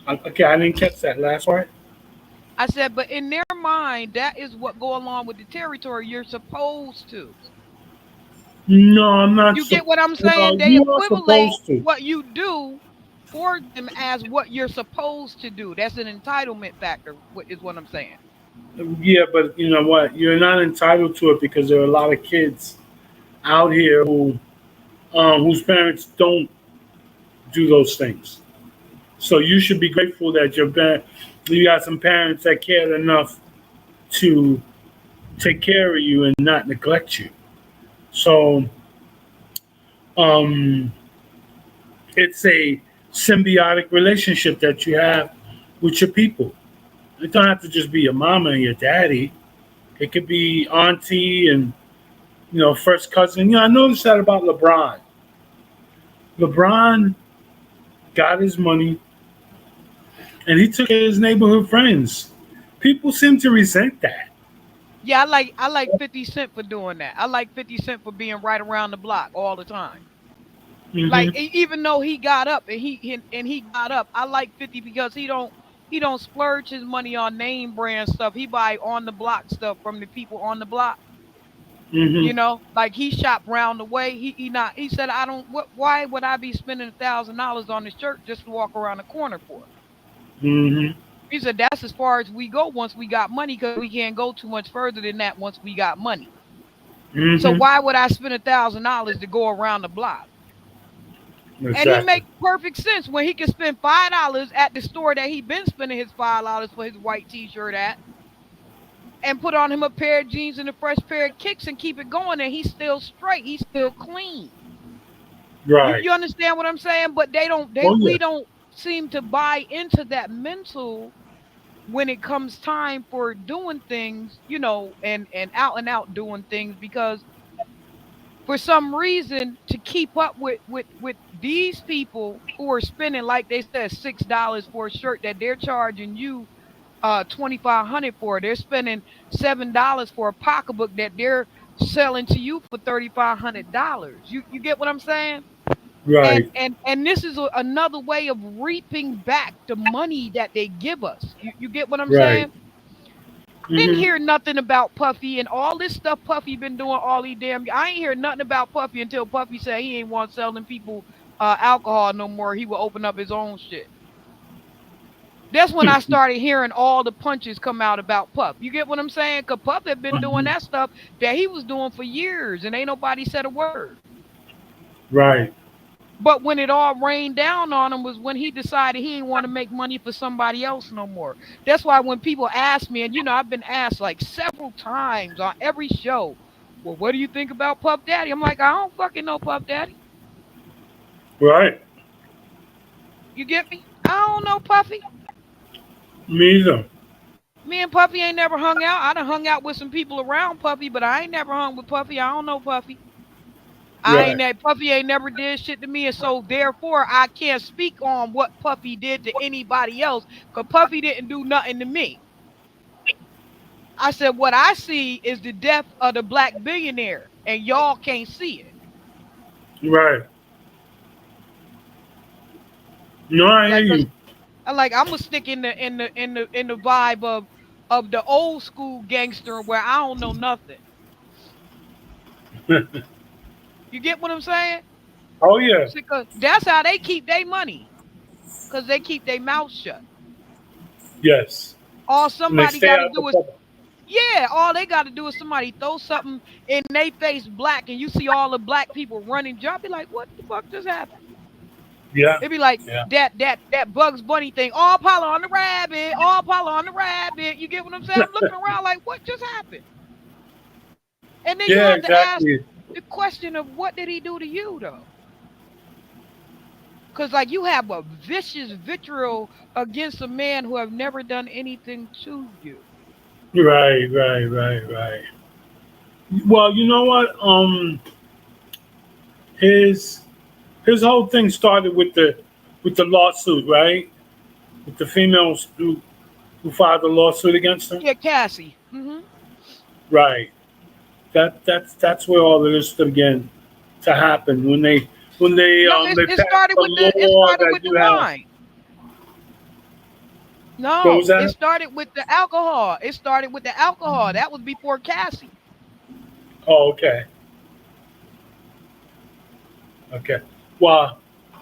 Okay, I didn't catch that last part. I said, but in their mind, that is what go along with the territory you're supposed to. No, I'm not. You get what I'm No, saying? They you are equivalate supposed to. what you do for them as what you're supposed to do. That's an entitlement factor, is what I'm saying. Yeah, but you know what? You're not entitled to it because there are a lot of kids out here whose parents don't do those things. So you should be grateful that you got some parents that cared enough to take care of you and not neglect you. So um, it's a symbiotic relationship that you have with your people. It don't have to just be your mama and your daddy. It could be auntie and first cousin. I noticed that about LeBron. LeBron got his money and he took care of his neighborhood friends. People seem to resent that. Yeah, I like 50 Cent for doing that. I like 50 Cent for being right around the block all the time. Like Hmm. even though he got up and he got up, I like 50 because he don't splurge his money on name brand stuff. He buy on the block stuff from the people on the block. Hmm. Like he shopped round the way. He said, I don't what why would I be spending $1,000 on this shirt just to walk around the corner for? Hmm. He said that's as far as we go once we got money because we can't go too much further than that once we got money. So Hmm. why would I spend $1,000 to go around the block? And he Exactly. make perfect sense when he can spend $5 at the store that he been spending his $5 for his white T-shirt at, and put on him a pair of jeans and a fresh pair of kicks and keep it going, and he's still straight. He's still clean. You Right. you understand what I'm saying? But they don't they Oh yeah. we don't seem to buy into that mental when it comes time for doing things, and out doing things because for some reason to keep up with these people who are spending like they said $6 for a shirt that they're charging you 2,500 for. They're spending $7 for a pocketbook that they're selling to you for $3,500. You get what I'm saying? and Right. and and this is another way of reaping back the money that they give us. You get what I'm Right. saying? Didn't Hmm. hear nothing about Puffy and all this stuff Puffy been doing all these damn. I ain't hear nothing about Puffy until Puffy said he ain't want selling people alcohol no more. He will open up his own shit. That's when I started hearing all the punches come out about Puff. You get what I'm saying? Cause Puff had been doing that stuff that he was doing for years, and ain't nobody said a word. Right. But when it all rained down on him was when he decided he didn't want to make money for somebody else no more. That's why when people ask me, and I've been asked like several times on every show, well, what do you think about Puff Daddy? I'm like, I don't fucking know Puff Daddy. Right. You get me? I don't know Puffy. Me either. Me and Puffy ain't never hung out. I done hung out with some people around Puffy, but I ain't never hung with Puffy. I don't know Puffy. I ain't Right. that Puffy ain't never did shit to me, and so therefore I can't speak on what Puffy did to anybody else, because Puffy didn't do nothing to me. I said what I see is the death of the black billionaire, and y'all can't see it. Right. No, I hear Like, cause you. I'm gonna stick in the vibe of the old school gangster where I don't know nothing. You get what I'm saying? Oh yeah. See, 'cause that's how they keep their money, cause they keep their mouth shut. Yes. All And they somebody stay got to out the do is public. Yeah, all they got to do is somebody throw something in they face black, and you see all the black people running. Y'all be like, what the fuck just happened? Yeah. It'd be like Yeah. that Bugs Bunny thing. All Polly on the rabbit. All Polly on the rabbit. You get what I'm saying? I'm looking around like, what just happened? And then you Yeah. have to ask Exactly. the question of what did he do to you though? Because like you have a vicious vitriol against a man who have never done anything to you. Right. Right. Right. Right. Well, you know what? His his whole thing started with the lawsuit, right? With the females who filed the lawsuit against him. Yeah, Cassie. Right. That's where all of this began to happen when No, they it passed started the with the law that you have. wine. What was No, it that? started with the alcohol. It started with the alcohol. That was before Cassie. Oh, okay. Okay. Well,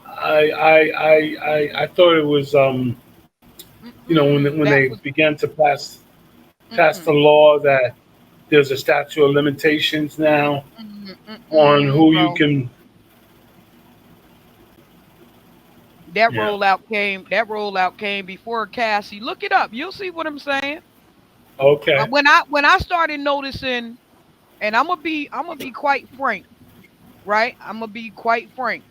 I thought it was when That they was began to pass the mm-mm, law that there's a statute of limitations now on who you bro. can. Yeah. That rollout came before Cassie. Look it up. You'll see what I'm saying. Okay. When I started noticing, and I'm gonna be quite frank, right? I'm gonna be quite frank.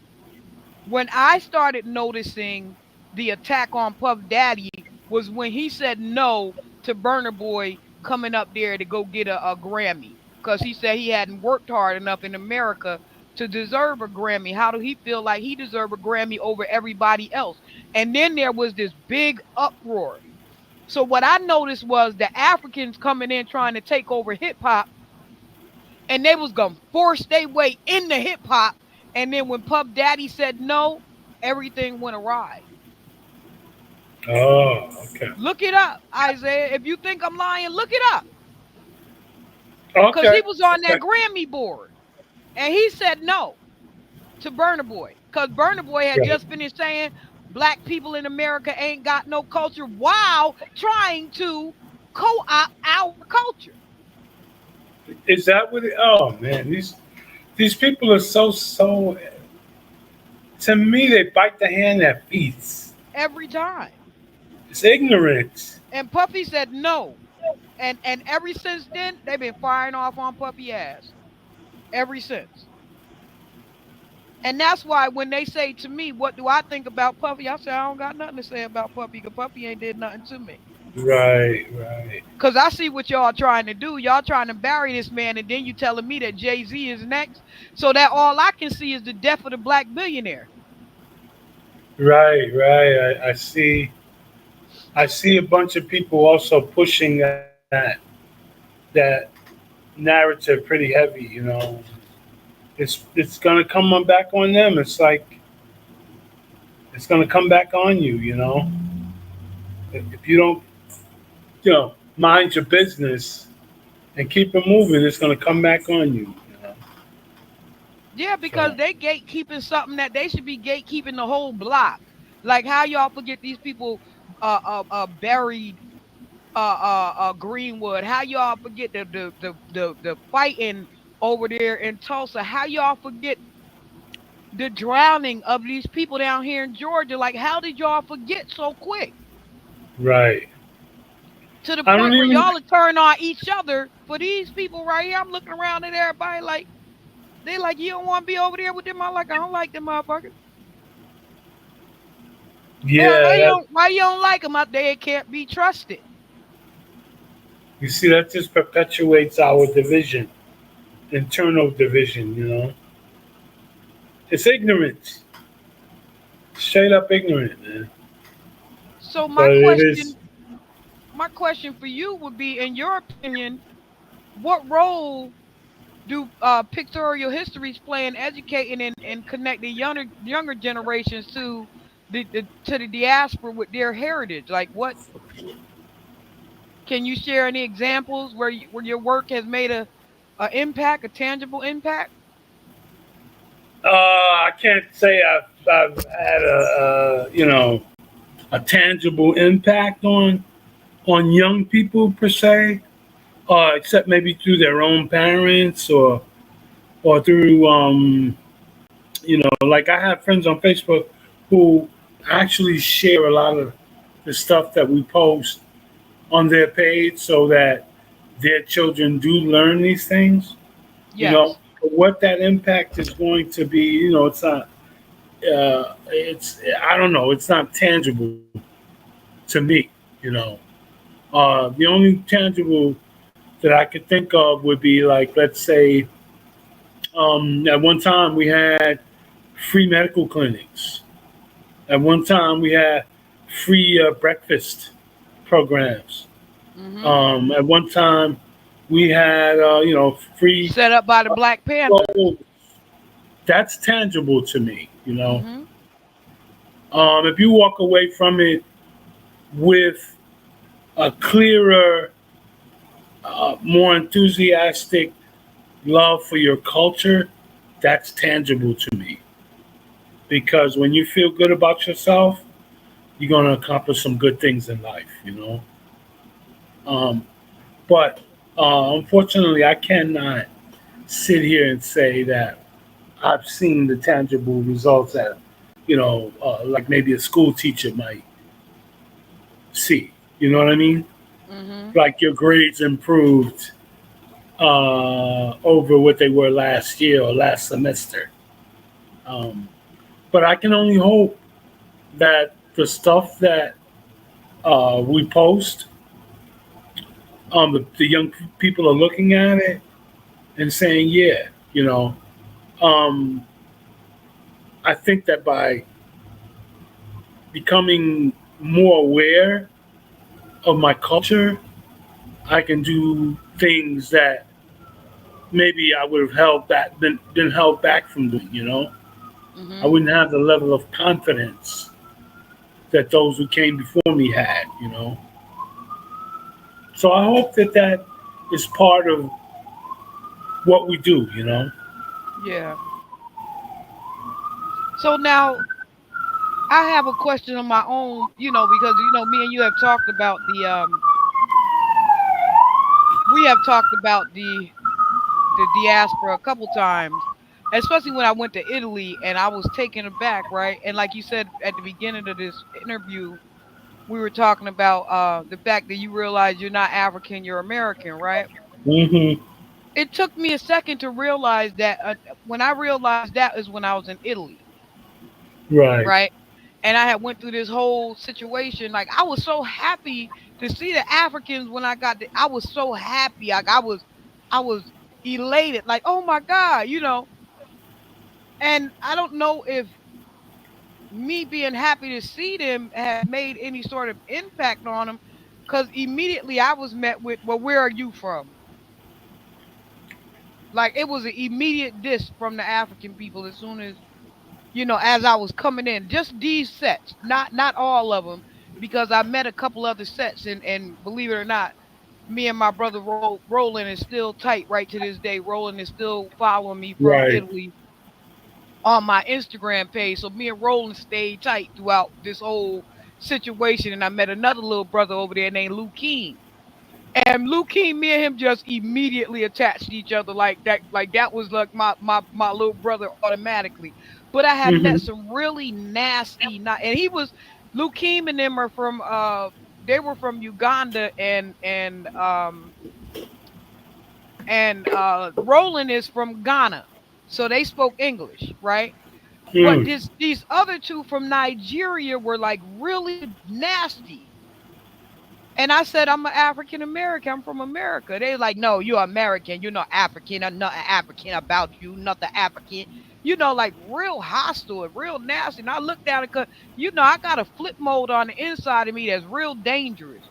When I started noticing the attack on Puff Daddy was when he said no to Burner Boy coming up there to go get a Grammy because he said he hadn't worked hard enough in America to deserve a Grammy. How do he feel like he deserved a Grammy over everybody else? And then there was this big uproar. So what I noticed was the Africans coming in trying to take over hip hop, and they was gonna force their way into hip hop. And then when Puff Daddy said no, everything went awry. Oh, okay. Look it up, Isaiah. If you think I'm lying, look it up. Because he Okay. was on that Okay. Grammy board. And he said no to Burna Boy. Because Burna Boy had Right. just finished saying black people in America ain't got no culture while trying to co-opt our culture. Is that what? Oh man, these people are so. To me, they bite the hand that feeds. Every time. It's ignorance. And Puffy said no. And ever since then, they've been firing off on Puffy ass. Ever since. And that's why when they say to me, what do I think about Puffy? I say I don't got nothing to say about Puffy because Puffy ain't did nothing to me. Right, right. Because I see what y'all trying to do. Y'all trying to bury this man, and then you telling me that Jay-Z is next. So that all I can see is the death of the black billionaire. Right, right. I see a bunch of people also pushing that narrative pretty heavy, you know. It's gonna come on back on them. It's like it's gonna come back on you, you know. If you don't, mind your business and keep it moving, it's gonna come back on you, you know. Yeah, because So they gatekeeping something that they should be gatekeeping the whole block. Like how y'all forget these people buried Greenwood? How y'all forget the fighting over there in Tulsa? How y'all forget the drowning of these people down here in Georgia? Like how did y'all forget so quick? right. To the I don't point where even y'all are turn on each other for these people right here. I'm looking around at everybody like they like you don't want to be over there with them. I like I don't like them motherfuckers. Yeah, yeah, that why you don't like them out there? It can't be trusted. you see that just perpetuates our division, internal division, you know. It's ignorance. Straight up ignorant, man. So But it is my question for you would be, in your opinion, what role do pictorial histories play in educating and connecting younger generations to the diaspora with their heritage? Like, what can you share any examples where your work has made a impact, a tangible impact? I can't say I've had a tangible impact on young people per se, except maybe through their own parents or through like I have friends on Facebook who actually share a lot of the stuff that we post on their page so that their children do learn these things. You know, Yes. what that impact is going to be, it's not, I don't know, it's not tangible to me, you know. The only tangible that I could think of would be like, let's say, at one time we had free medical clinics. At one time we had free breakfast programs. Hmm. At one time we had, free Set up by the Black Panthers. clothes. That's tangible to me, Hmm. If you walk away from it with a clearer, more enthusiastic love for your culture, that's tangible to me. Because when you feel good about yourself, you're going to accomplish some good things in life. Um, but unfortunately, I cannot sit here and say that I've seen the tangible results that, like maybe a school teacher might see. You know what I mean? Hmm. Like your grades improved over what they were last year or last semester. Um, but I can only hope that the stuff that we post, the young people are looking at it and saying, yeah, um, I think that by becoming more aware of my culture, I can do things that maybe I would have been held back from doing. I Hmm. wouldn't have the level of confidence that those who came before me had. So I hope that that is part of what we do. Yeah. So now I have a question of my own, because me and you have talked about we have talked about the diaspora a couple times, especially when I went to Italy and I was taken aback, right? And like you said at the beginning of this interview, we were talking about the fact that you realize you're not African, you're American, right? Hmm. It took me a second to realize that when I realized that is when I was in Italy, Right. right? And I had went through this whole situation. Like I was so happy to see the Africans when I got I was so happy. Like I was elated. Like, oh my God. And I don't know if me being happy to see them had made any sort of impact on them, because immediately I was met with, well, where are you from? Like it was an immediate diss from the African people as soon as, as I was coming in. Just these sets, not all of them, because I met a couple other sets, and believe it or not, me and my brother Roland is still tight right to this day. Roland is still following me from Right. Italy on my Instagram page. So me and Roland stayed tight throughout this whole situation. And I met another little brother over there named Lou King. And Lou King, me and him just immediately attached to each other like that. Like that was like my little brother automatically. But I had met Hmm. some really nasty, not, and he was Lou King and them are from they were from Uganda, and Roland is from Ghana. So they spoke English, right? But Mm. these other two from Nigeria were like really nasty. And I said, I'm an African American. I'm from America. They like, no, you're American. You're not African. I'm nothing African about you. Nothing African. Like real hostile and real nasty. And I looked down and, I got a flip mode on the inside of me that's real dangerous.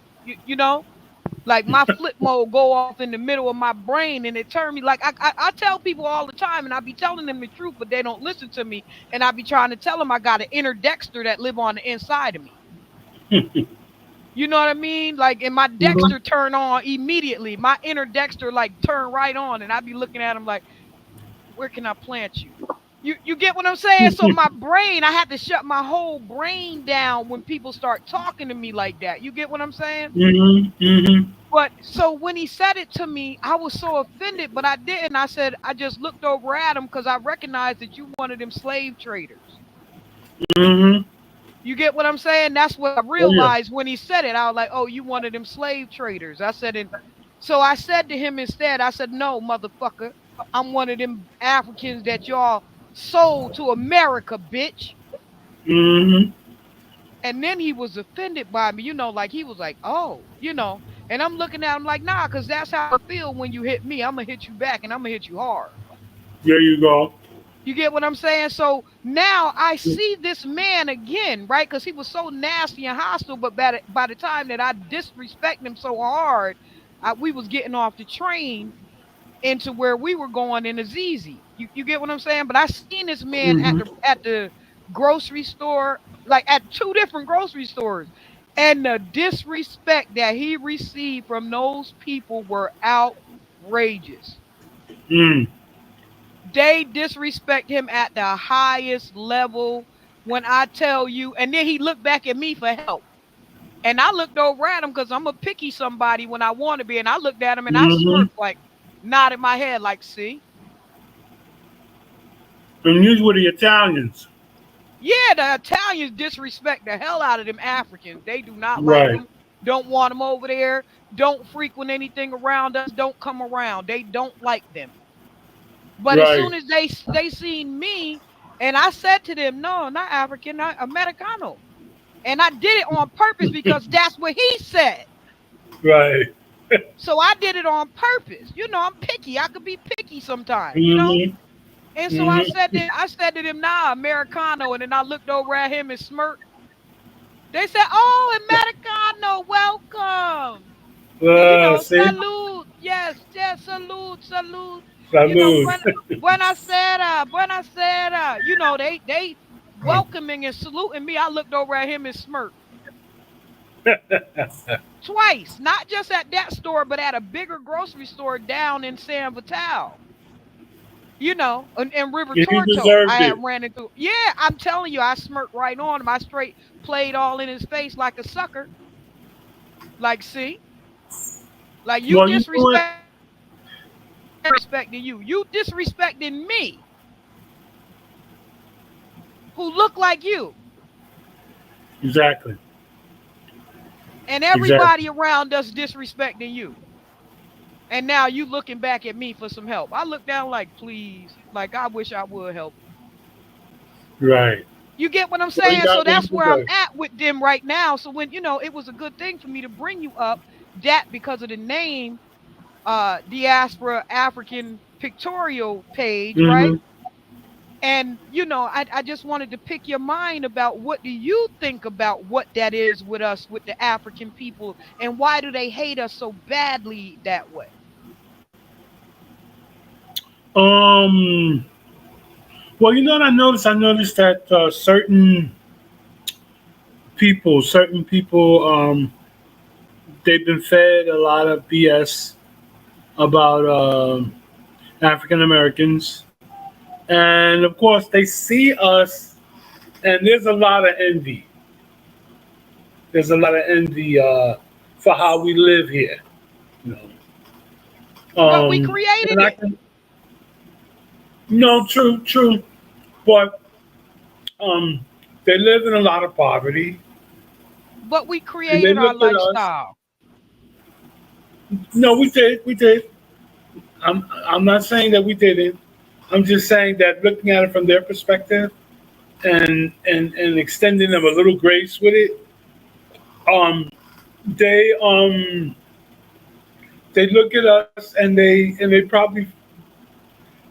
Like my flip mode go off in the middle of my brain, and it turned me like I tell people all the time, and I be telling them the truth, but they don't listen to me. And I be trying to tell them I got an inner Dexter that live on the inside of me. You know what I mean? Like, and my Mhm. Dexter turn on immediately. My inner Dexter like turn right on, and I be looking at him like, where can I plant you? You get what I'm saying? So my brain, I had to shut my whole brain down when people start talking to me like that. You get what I'm saying? Mhm. Mhm. But so when he said it to me, I was so offended, but I didn't. I said, I just looked over at him because I recognized that you one of them slave traders. Mm-hmm. You get what I'm saying? That's what I Oh yeah. realized when he said it. I was like, oh, you one of them slave traders. I said, and so I said to him instead, I said, no, motherfucker, I'm one of them Africans that y'all sold to America, bitch. Mm-hmm. And then he was offended by me, like he was like, oh, and I'm looking at him like, nah, because that's how I feel when you hit me. I'm going to hit you back and I'm going to hit you hard. There you go. You get what I'm saying? So now I see this man again, right? Because he was so nasty and hostile. But by the time that I disrespect him so hard, we was getting off the train into where we were going in Azizi. You get what I'm saying? But I seen this man at Mm-hmm. the grocery store, like at two different grocery stores, and the disrespect that he received from those people were outrageous. Mm. They disrespect him at the highest level. When I tell you, and then he looked back at me for help. And I looked over at him because I'm a picky somebody when I want to be. And I looked at him and I Mm-hmm. smirked, like, nodded my head, like, see? And these were the Italians. Yeah, the Italians disrespect the hell out of them Africans. They do not like Right. them, don't want them over there, don't frequent anything around us, don't come around. They don't like them. But as Right. soon as they seen me, and I said to them, no, not African, not Americano. And I did it on purpose because that's what he said. Right. So I did it on purpose. I'm picky. I could be picky sometimes. Mm-hmm. And so I Mm-hmm. said that I said to them, nah, Americano. And then I looked over at him and smirked. They said, oh, Americano, welcome. See? Salute. Yes, yes, salute, salute. Salud. Buenasera, buenasera. They welcoming and saluting me. I looked over at him and smirked twice, not just at that store, but at a bigger grocery store down in San Vital. In River He Torto, I deserved had it. ran into. Yeah, I'm telling you, I smirked right on him. I straight played all in his face like a sucker. Like, see, like you Well, you know what? disrespecting you. You disrespecting me, who look like you, Exactly. and Exactly. everybody around us disrespecting you. And now you looking back at me for some help. I look down like, please, like I wish I would help you. Right. You get what I'm Well, you saying? So got one that's where I'm today. at with them right now. So when it was a good thing for me to bring you up that because of the name, Diaspora African Pictorial Page, right? Mm-hmm. And I just wanted to pick your mind about what do you think about what that is with us, with the African people, and why do they hate us so badly that way? Um. Well, you know what I noticed? I noticed that certain people, they've been fed a lot of BS about African Americans, and of course, they see us, and there's a lot of envy. There's a lot of envy for how we live here. You know, But we created and I it. can no, true, true, but um, they live in a lot of poverty, But we and they created our look at us. lifestyle. No, we did. I'm not saying that we didn't. I'm just saying that looking at it from their perspective and extending them a little grace with it, um, they they look at us and they probably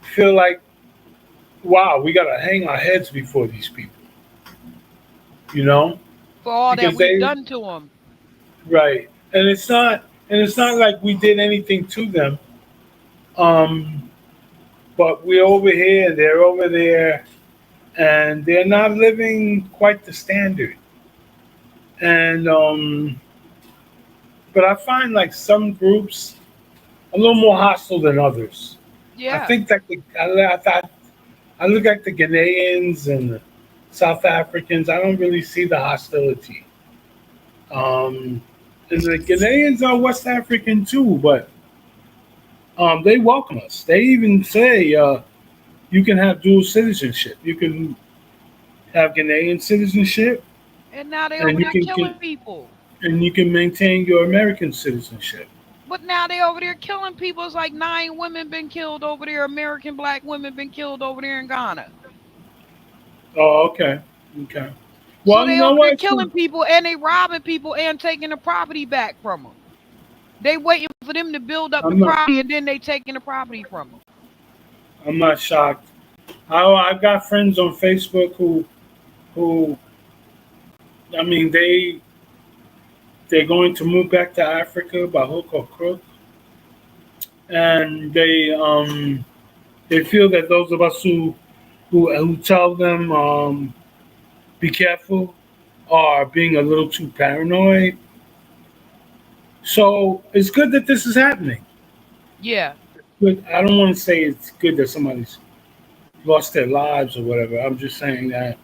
feel like, wow, we gotta hang our heads before these people, you know, For all that because we've they done to them. right, and it's not like we did anything to them, um, but we're over here, they're over there, and they're not living quite the standard. And but I find like some groups a little more hostile than others. I Yeah. think that I thought I look at the Ghanaians and the South Africans. I don't really see the hostility. Um, and the Ghanaians are West African too, but they welcome us. They even say you can have dual citizenship. You can have Ghanaian citizenship, And now they and over you there killing people. and you can maintain your American citizenship. But now they over there killing people. It's like 9 women been killed over there. American black women been killed over there in Ghana. Oh, okay, okay. So Well, you they know over there what? killing people and they robbing people and taking the property back from them. They waiting for them to build up the I'm not. property and then they taking the property from them. I'm not shocked. I've got friends on Facebook who I mean they're going to move back to Africa by hook or crook, and they feel that those of us who tell them be careful are being a little too paranoid. So it's good that this is happening. Yeah. But I don't want to say it's good that somebody's lost their lives or whatever. I'm just saying that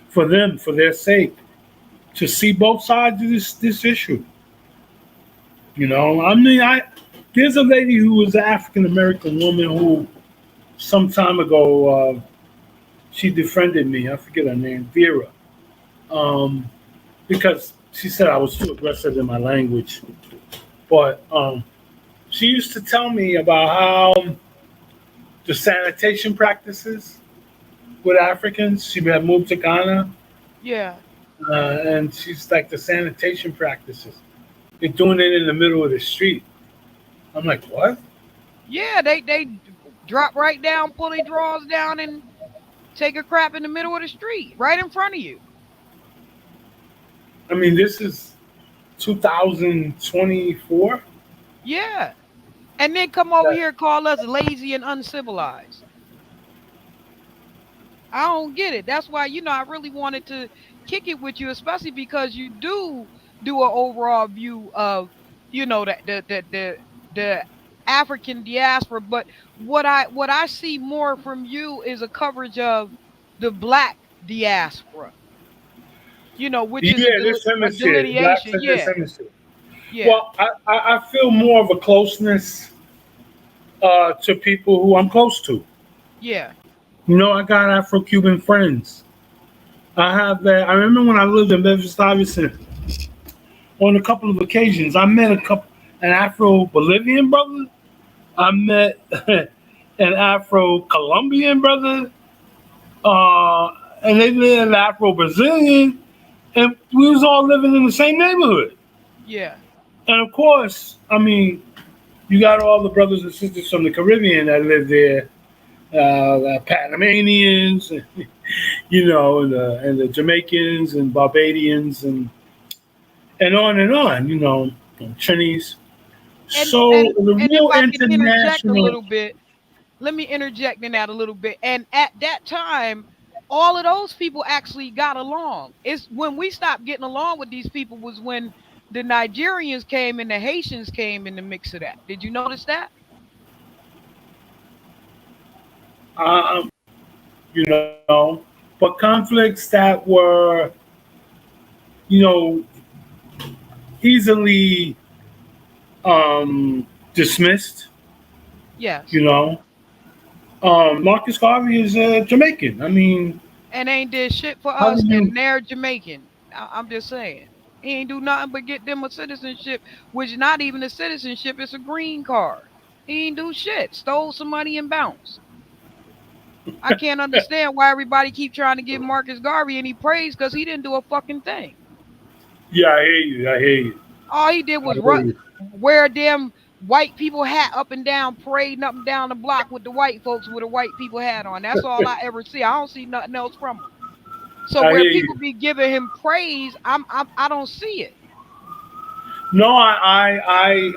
for them, for their sake, to see both sides of this issue. You know, I mean, I there's a lady who was an African American woman who some time ago she defriended me. I forget her name, Vera, um, because she said I was too aggressive in my language. But she used to tell me about how the sanitation practices with Africans. She had moved to Ghana, Yeah. and she's like the sanitation practices. They're doing it in the middle of the street. I'm like, what? Yeah. They drop right down, pull their drawers down and take a crap in the middle of the street, right in front of you. I mean, this is 2024. Yeah. And then come over That, here and call us lazy and uncivilized. I don't get it. That's why, I really wanted to kick it with you, especially because you do an overall view of, the African diaspora. But what I see more from you is a coverage of the black diaspora, which is a, yeah, this a hemisphere, blacks delineation. in this Yeah, hemisphere. yeah, Well, I feel more of a closeness to people who I'm close to. yeah, You know, I got Afro-Cuban friends. I have that. I remember when I lived in Memphis, Stuyvesant, on a couple of occasions, I met an Afro-Bolivian brother. I met an Afro-Colombian brother, and they lived an Afro-Brazilian, and we was all living in the same neighborhood. yeah, And of course, I mean, you got all the brothers and sisters from the Caribbean that live there, the Panamanians, and the Jamaicans and Barbadians and on and on, Chinese. and So and the and if real I can interject a international. little bit, let me interject in that a little bit. And at that time, all of those people actually got along. It's when we stopped getting along with these people was when the Nigerians came and the Haitians came in the mix of that. Did you notice that? Um, but conflicts that were, you know, easily dismissed. Yes. You know, Marcus Garvey is Jamaican. I mean, And ain't did shit for how do us, you? and they're Jamaican. I'm just saying. He ain't do nothing but get them a citizenship, which not even a citizenship, it's a green card. He ain't do shit. Stole some money and bounced. I can't understand why everybody keep trying to give Marcus Garvey any praise because he didn't do a fucking thing. Yeah, I hear you. I hear you. All he did I was hear you. wear a damn white people hat up and down, parading up and down the block with the white folks with a white people hat on. That's all I ever see. I don't see nothing else from him. So I where hear people you. be giving him praise, I don't see it. No, I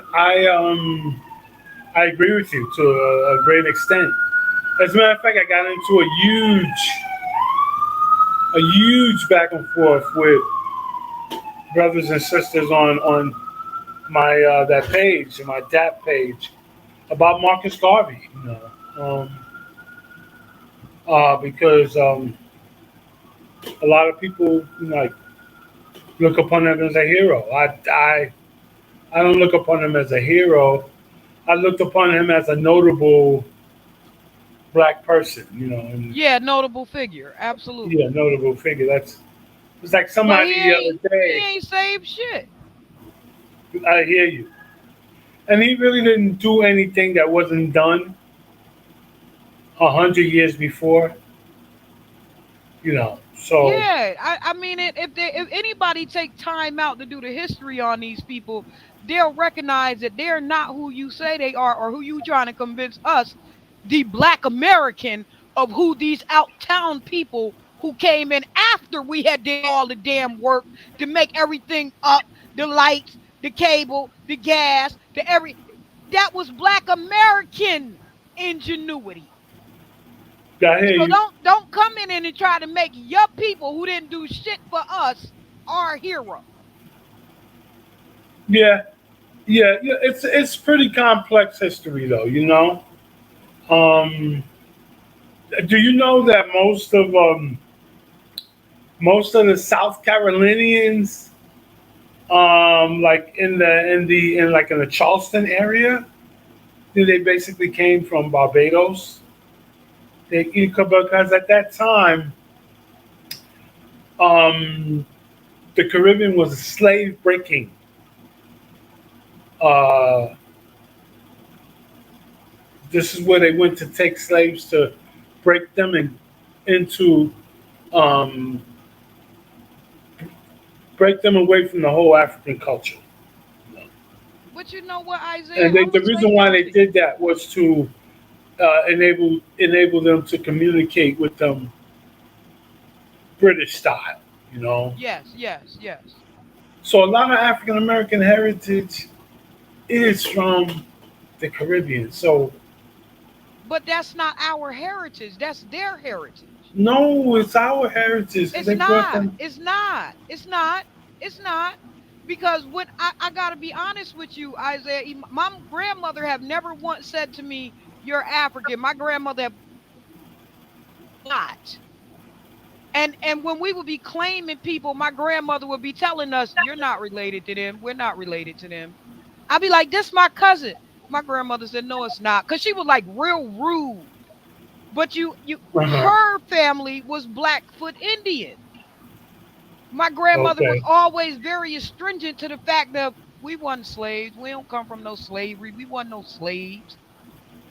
agree with you to a great extent. As a matter of fact, I got into a huge back and forth with brothers and sisters on my that page, my DAP page, about Marcus Garvey. Because a lot of people like look upon him as a hero. I don't look upon him as a hero. I looked upon him as a notable black person, you know, and Yeah, notable figure. yeah, Absolutely. notable figure. That's it's like But somebody the other he day. ain't saved shit. I hear you, and he really didn't do anything that wasn't done 100 years before, you know. So Yeah, I mean, if anybody take time out to do the history on these people, they'll recognize that they're not who you say they are or who you trying to convince us, the Black American, of who these out town people who came in after we had did all the damn work to make everything up, the lights, the cable, the gas, the every that was Black American ingenuity. I hear So you. don't come in and try to make your people who didn't do shit for us our hero. Yeah, yeah. It's pretty complex history though, you know. Um, do you know that most of the South Carolinians, like in the Charleston area, they basically came from Barbados. Because at that time, um, the Caribbean was a slave breaking. Uh, this is where they went to take slaves to break them into um, break them away from the whole African culture. But you know what, Isaiah? And I'm the gonna reason say why they something. did that was to enable them to communicate with them British style, you know. Yes, yes, yes. So a lot of African American heritage is from the Caribbean. So But that's not our heritage. That's their heritage. no, it's our heritage because It's they brought not. them. It's not. It's not. It's not. Because when I gotta be honest with you, Isaiah, my grandmother have never once said to me, "You're African." My grandmother have not. And when we would be claiming people, my grandmother would be telling us, "You're not related to them. We're not related to them." I'd be like, "This my cousin." My grandmother said, "No, it's not," because she was like real rude. But Uh-huh. her family was Blackfoot Indian. My grandmother was Okay. always very astringent to the fact that we wasn't slaves. We don't come from no slavery. We wasn't no slaves.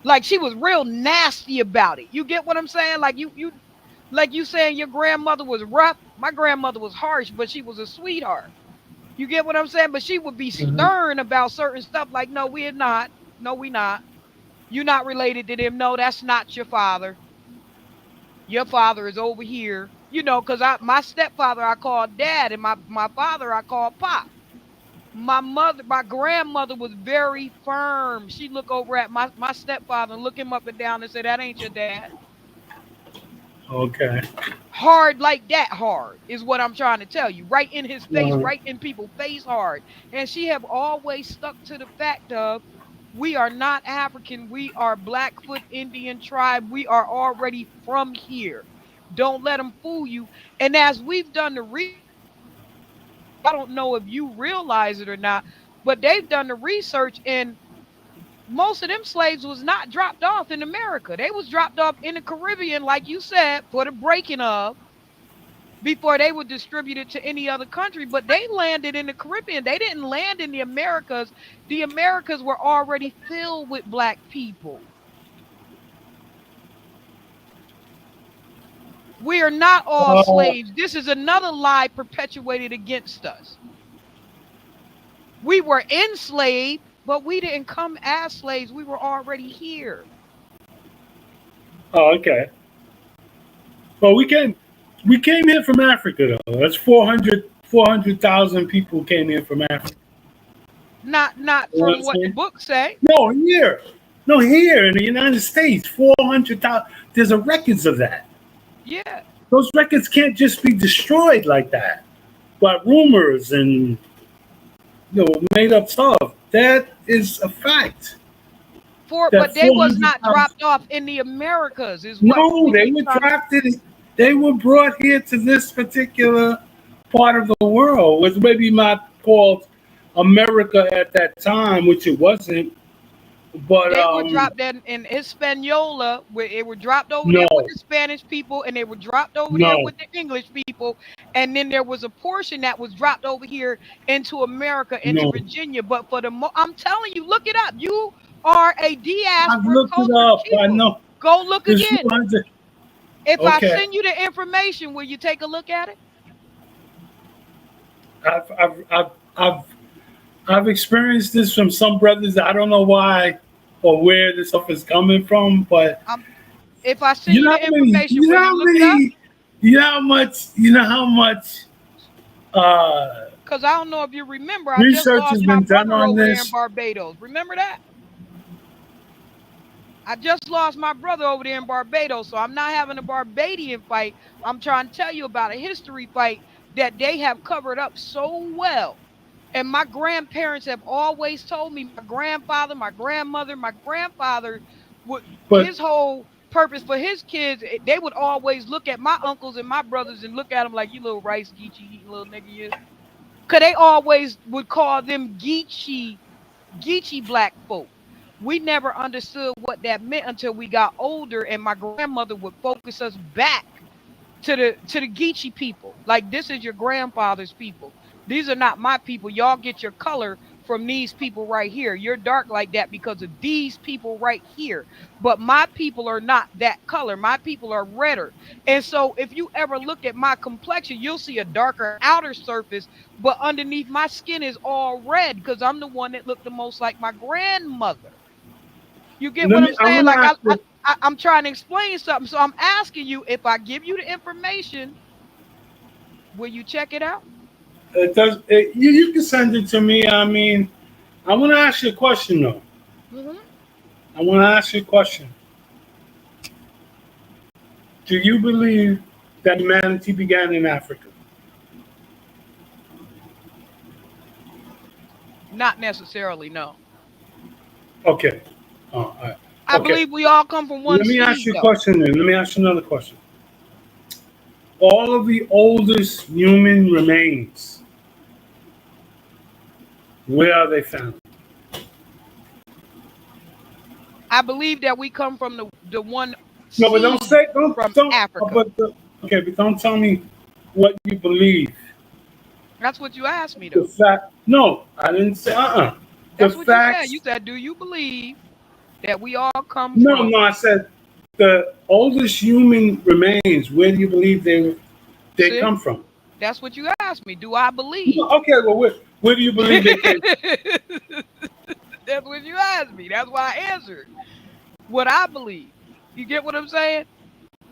Like she was real nasty about it. You get what I'm saying? Like you saying your grandmother was rough. My grandmother was harsh, but she was a sweetheart. You get what I'm saying? But she would be Hmm. stern about certain stuff like, no, we're not. No, we not. You're not related to them. No, that's not your father. Your father is over here. You know, because my stepfather I called dad and my father I called pop. My grandmother was very firm. She looked over at my stepfather and look him up and down and say, that ain't your dad. Okay. Hard like that hard is what I'm trying to tell you. Right in his face, Uh-huh. right in people's face hard. And she have always stuck to the fact of we are not African. We are Blackfoot Indian tribe. We are already from here. Don't let them fool you. And as we've done the I don't know if you realize it or not, but they've done the research and most of them slaves was not dropped off in America. They was dropped off in the Caribbean, like you said, for the breaking of before they were distributed to any other country. But they landed in the Caribbean. They didn't land in the Americas. The Americas were already filled with black people. We are not all Uh, slaves. This is another lie perpetuated against us. We were enslaved, but we didn't come as slaves. We were already here. oh, okay. Well, we came here from Africa though. That's 400,000 people came here from Africa. Not You know what I'm from what the saying? books say. No, here. No, here in the United States, 400,000. There's a records of that. Yeah. Those records can't just be destroyed like that. But rumors and made up stuff. That is a fact. But That they was not 400,000. dropped off in the Americas, is what No, we they keep were trying to. drafted. They were brought here to this particular part of the world, which maybe not called America at that time, which it wasn't. But They were dropped in Hispaniola, where it were dropped over there with no, the Spanish people, and they were dropped over there no, with the English people, and then there was a portion that was dropped over here into America, into no. Virginia. But I'm telling you, look it up. You are a I've diaspora looked it culture up. I keeper. know Go look there's again. 400. If I Okay, send you the information, will you take a look at it? I've I've I've I've I've experienced this from some brothers. I don't know why or where this stuff is coming from, but Um, if I send you you know the how many, information, will you look it up? you know how much uh, Because I don't know if you remember, I just research lost has my been done brother on over there in this. Barbados. Remember that? I just lost my brother over there in Barbados, so I'm not having a Barbadian fight. I'm trying to tell you about a history fight that they have covered up so well. And my grandparents have always told me, my grandfather, my grandmother, my grandfather, would But his whole purpose for his kids, they would always look at my uncles and my brothers and look at them like, you little rice geechee eating little nigga, you. Cause they always would call them geechee black folk. We never understood what that meant until we got older, and my grandmother would focus us back to the Geechee people. Like, this is your grandfather's people. These are not my people. Y'all get your color from these people right here. You're dark like that because of these people right here. But my people are not that color. My people are redder. And so if you ever look at my complexion, you'll see a darker outer surface, but underneath my skin is all red because I'm the one that looked the most like my grandmother. You get what I'm I'm saying? gonna Like, ask you. I'm trying to explain something. So I'm asking you, if I give you the information, will you check it out? It does. You can send it to me. I mean, I want to ask you a question though. Hmm. I want to ask you a question. Do you believe that humanity began in Africa? Not necessarily, no. Okay. All right. I Okay. believe we all come from one Let me ask seed, you a though. question then. Let me ask you another question. All of the oldest human remains, where are they found? I believe that we come from the one No, but don't seed say from don't. Africa. Okay, but don't tell me what you believe. That's what you asked me, The though. fact. No, I didn't say. The That's what you said. You facts. said, do you believe that we all come No, from? no. I said the oldest human remains. Where do you believe they See, come from? that's what you asked me. Do I No, believe? okay, well, where do you believe they came from? That's what you asked me. That's why I answered what I believe. You get what I'm saying?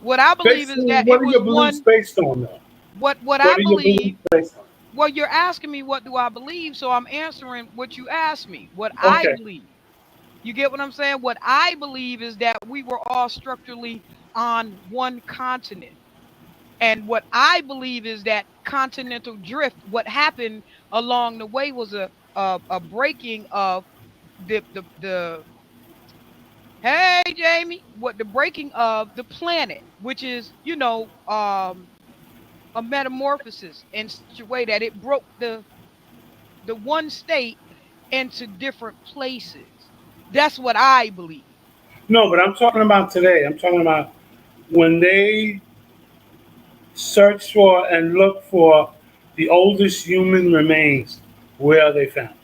What I believe Based is on that it what are was your beliefs one. based on, though? What What I are your believe. beliefs based on? Well, you're asking me what do I believe, so I'm answering what you asked me. What I Okay, believe. You get what I'm saying? What I believe is that we were all structurally on one continent. And what I believe is that continental drift, what happened along the way was a breaking of the hey Jamie, what the breaking of the planet, which is, a metamorphosis in such a way that it broke the one state into different places. That's what I believe. no, but I'm talking about today. I'm talking about when they search for and look for the oldest human remains. Where are they found?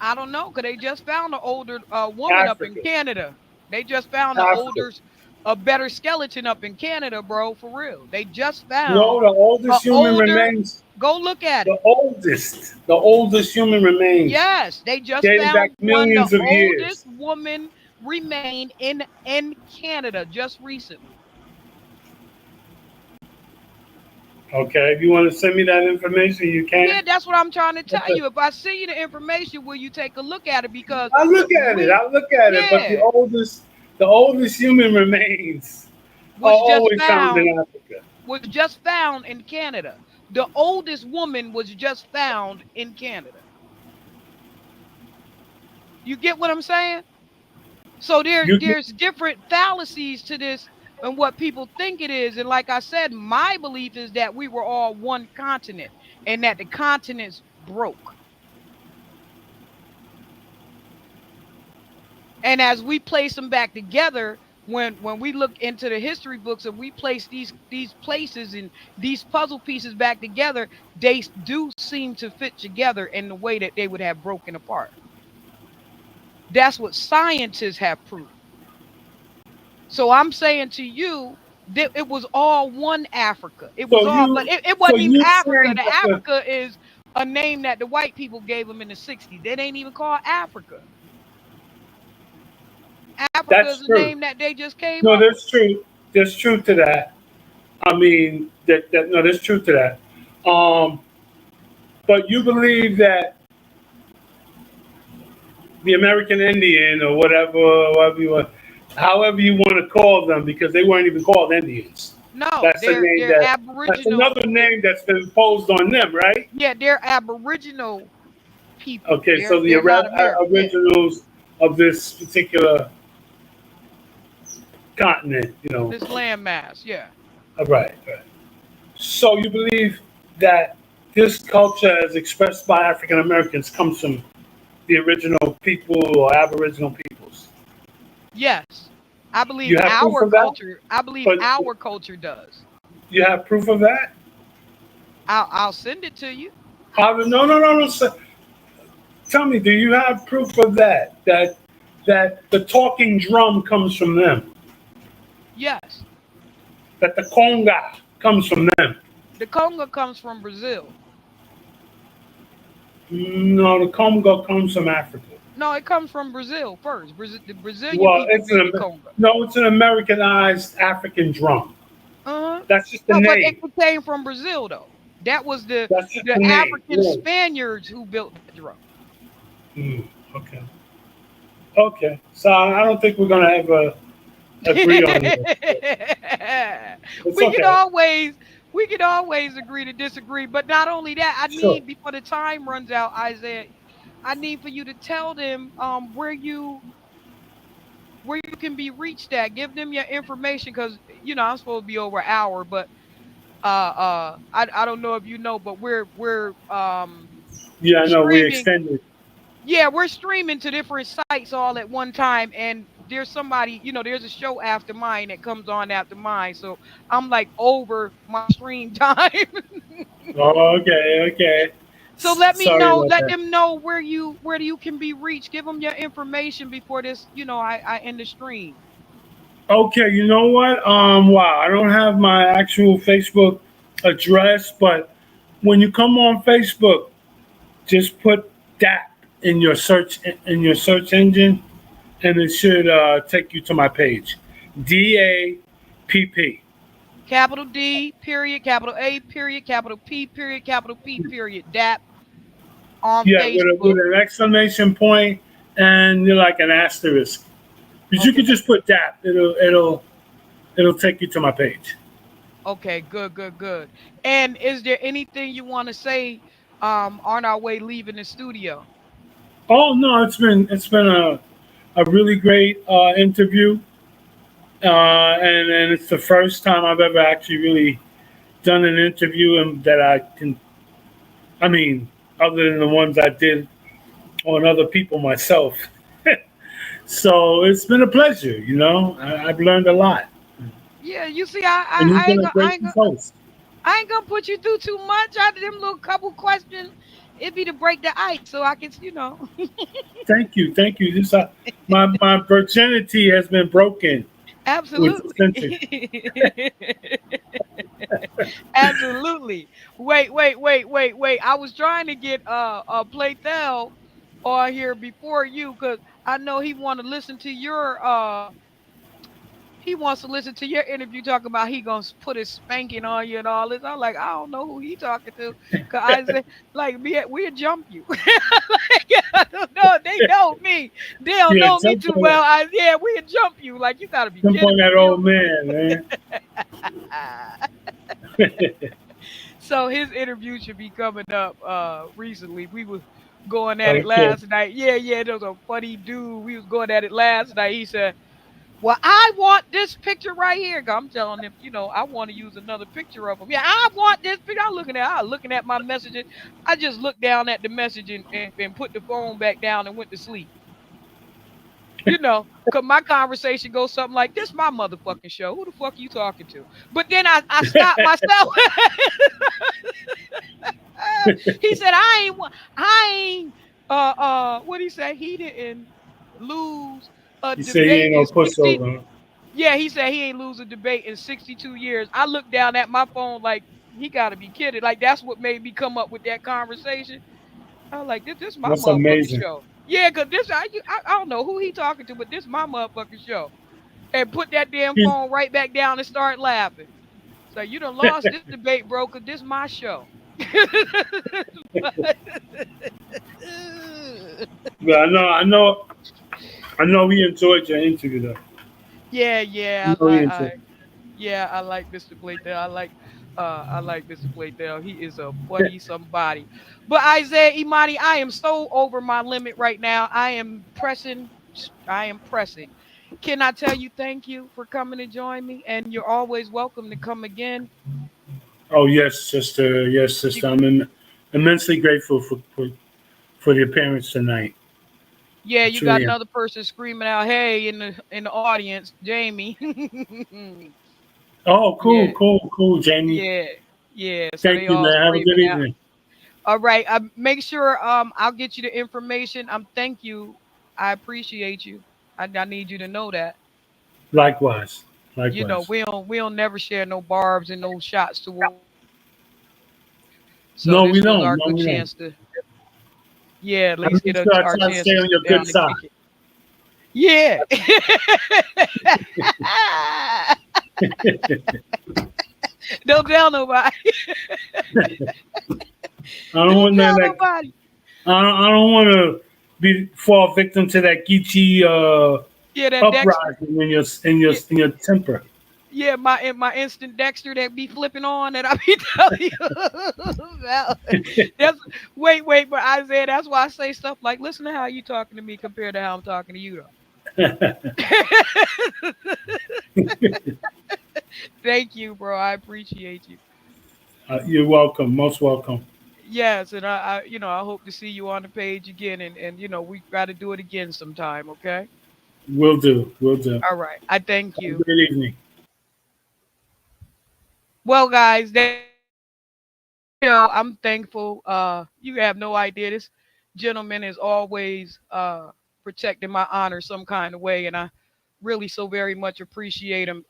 I don't know, because they just found an older woman up in Africa, Canada. They just found Africa. a better skeleton up in Canada, bro, for real. They just No, found the a oldest human older, remains. go look at it. The oldest human remains, Yes, they just dating back found one, the millions of oldest years. woman remain in Canada just recently. Okay, if you want to send me that information, you Yeah, can. that's what I'm trying to tell Okay. you. If I send you the information, will you take a look at it? Because I'll look at it. we, I'll look at it. But the yeah, oldest, the oldest human remains are was just always found found in Africa. was just found in Canada. The oldest woman was just found in Canada. You get what I'm saying? So You can, there's different fallacies to this and what people think it is. And like I said, my belief is that we were all one continent and that the continents broke. And as we place them back together, when we look into the history books and we place these places and these puzzle pieces back together, they do seem to fit together in the way that they would have broken apart. That's what scientists have proved. So I'm saying to you that it was all one Africa. It was So all, but you, it so wasn't even you Africa. saying The that the Africa is a name that the white people gave them in the 60s. That ain't even called Africa. Africa is that's a true. name that they just came No, up with. that's true. There's truth to that. I mean, that no, there's truth to that. But you believe that the American Indian or however you want to call them, because they weren't even called Indians. No, That's a name they're that that's Aboriginal. another name that's been imposed on them, right? Yeah, they're Aboriginal people. Okay, so the They're not American. Yeah, originals of this particular continent, this landmass. Yeah. right, right. So you believe that this culture, as expressed by African Americans, comes from the original people or Aboriginal peoples? Yes, I believe You have proof our of that? culture. I believe But our culture does. you have proof of that? I'll send it to you. How? No, no, no, no. Tell me, do you have proof of that? That the talking drum comes from them? Yes, That the conga comes from them? the conga comes from Brazil. No, the conga comes from Africa. No, it comes from Brazil first. The Brazilian Well, people made the conga. no, it's an Americanized African drum. Uh-huh. That's just the No, but name. it came from Brazil though. That was That's just the the name. African Spaniards who built that drum. Mm, okay. Okay. So I don't think we're gonna ever agree on this. It's we can okay. always we can always agree to disagree, but not only that, I Sure. need before the time runs out, Isaiah, I need for you to tell them where you can be reached at. Give them your information because I'm supposed to be over an hour, but I don't know if you know, but we're Yeah, I know. We streaming. extended. Yeah, we're streaming to different sites all at one time, and there's somebody, there's a show after mine that comes on after mine, so I'm like over my stream time. Oh, okay, okay. So let me Sorry know, about let that. them know where you can be reached. Give them your information before this, I end the stream. Okay, you know what? Wow, I don't have my actual Facebook address, but when you come on Facebook, just put DAP in your search engine, and it should take you to my page. DAPP. Capital D period, capital A period, capital P period, capital P period. DAP on Yeah, with Facebook. an exclamation point and you're like an asterisk. Because you Okay. could just put DAP. It'll take you to my page. Okay, good, good, good. And is there anything you want to say on our way leaving the studio? Oh no, it's been a really great interview, and it's the first time I've ever actually really done an interview and that I can. I mean, other than the ones I did on other people myself. So it's been a pleasure. I've learned a lot, Yeah, you see, I and I, you've I been ain't a gonna I ain't gracious gonna host. I ain't gonna put you through too much out of them little couple questions. It'd be to break the ice so I can. Thank you, thank you. My virginity has been broken with this Absolutely. interview. Absolutely. Wait. I was trying to get Playtel on here before you because I know he wants to listen to your interview talking about he gonna put his spanking on you and all this. I'm like, I don't know who he talking to. Cause I said, like, we'll jump you. Like, I don't know. They know me. They don't Yeah, know me too well. Yeah, we'll jump you. Like, you gotta be jump kidding on me, that Bill. old man, man. So his interview should be coming up recently. We was going at it Okay. last night. Yeah, there was a funny dude. We was going at it last night. He said, well, I want this picture right here. I'm telling him, I want to use another picture of him. Yeah, I want this picture. I'm looking at my messages. I just looked down at the message and put the phone back down and went to sleep. You know, cause my conversation goes something like, "This my motherfucking show. Who the fuck you talking to?" But then I stopped myself. He said, I ain't, what he say? He didn't lose a You say he debate ain't in no 60. pushover. Huh? Yeah, he said he ain't lose a debate in 62 years. I looked down at my phone like, he got to be kidding. Like, that's what made me come up with that conversation. I was like, this my That's motherfucking amazing. show. Yeah, because I don't know who he talking to, but this my motherfucking show. And put that damn phone right back down and start laughing. So you done lost this debate, bro, because this my show. But I know he enjoyed your interview though. Yeah, I yeah, know he enjoyed. yeah, I like Mr. Blaythell. I like Mr. Blaythell. He is a funny somebody. But Isaiah Imani, I am so over my limit right now. I am pressing. I am pressing. Can I tell you thank you for coming to join me? And you're always welcome to come again. Oh yes, sister. Yes, You, sister. Immensely grateful for the appearance tonight. yeah, I you got truly am. another person screaming out, "Hey!" in the audience, Jamie. Oh, Yeah, cool, Jamie. yeah, yeah. So Thank they you, all man. Have a good screaming out. evening. All right. Make sure I'll get you the information. Thank you. I appreciate you. I need you to know that. Likewise, You know, likewise. we don't never share no barbs and no shots towards each other. So No, we this was don't. our No, good we don't. chance to, yeah, at I least make get sure I our try to chance stay to on your sit good down and side. kick it. Yeah. Don't tell nobody. I don't Don't want none tell of that. nobody. I don't want to be fall victim to that Geechee Yeah, that Dexter. uprising in Yeah, your temper. yeah, my instant Dexter that be flipping on that I be telling you about. That's wait, but Isaiah, that's why I say stuff like, listen to how you talking to me compared to how I'm talking to you though. Thank you, bro. I appreciate you. You're welcome. Most welcome. Yes, and I hope to see you on the page again, and we got to do it again sometime. Okay. Will do. Will do. All right. I thank Have a you. good evening. Well, guys, I'm thankful. You have no idea. This gentleman is always protecting my honor some kind of way, and I really so very much appreciate him.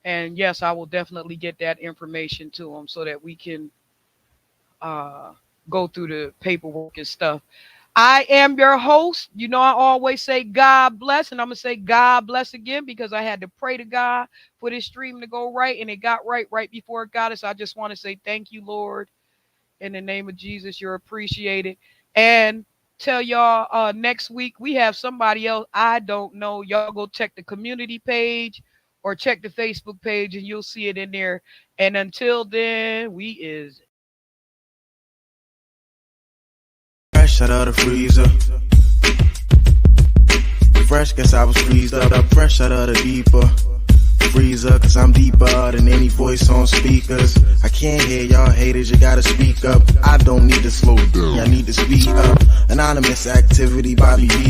And yes, I will definitely get that information to him so that we can uh go through the paperwork and stuff. I am your host. You know, I always say God bless, and I'm gonna say God bless again because I had to pray to God for this stream to go right, and it got right before it got us. I just want to say thank you, Lord. In the name of Jesus, you're appreciated. And tell y'all next week we have somebody else. I don't know. Y'all go check the community page or check the Facebook page and you'll see it in there. And until then, we is Fresh out of the freezer. Fresh, guess I was freezed up. Fresh out of the deeper freezer, cause I'm deeper than any voice on speakers. I can't hear y'all haters, you gotta speak up. I don't need to slow down, I need to speed up. Anonymous activity, Bobby B.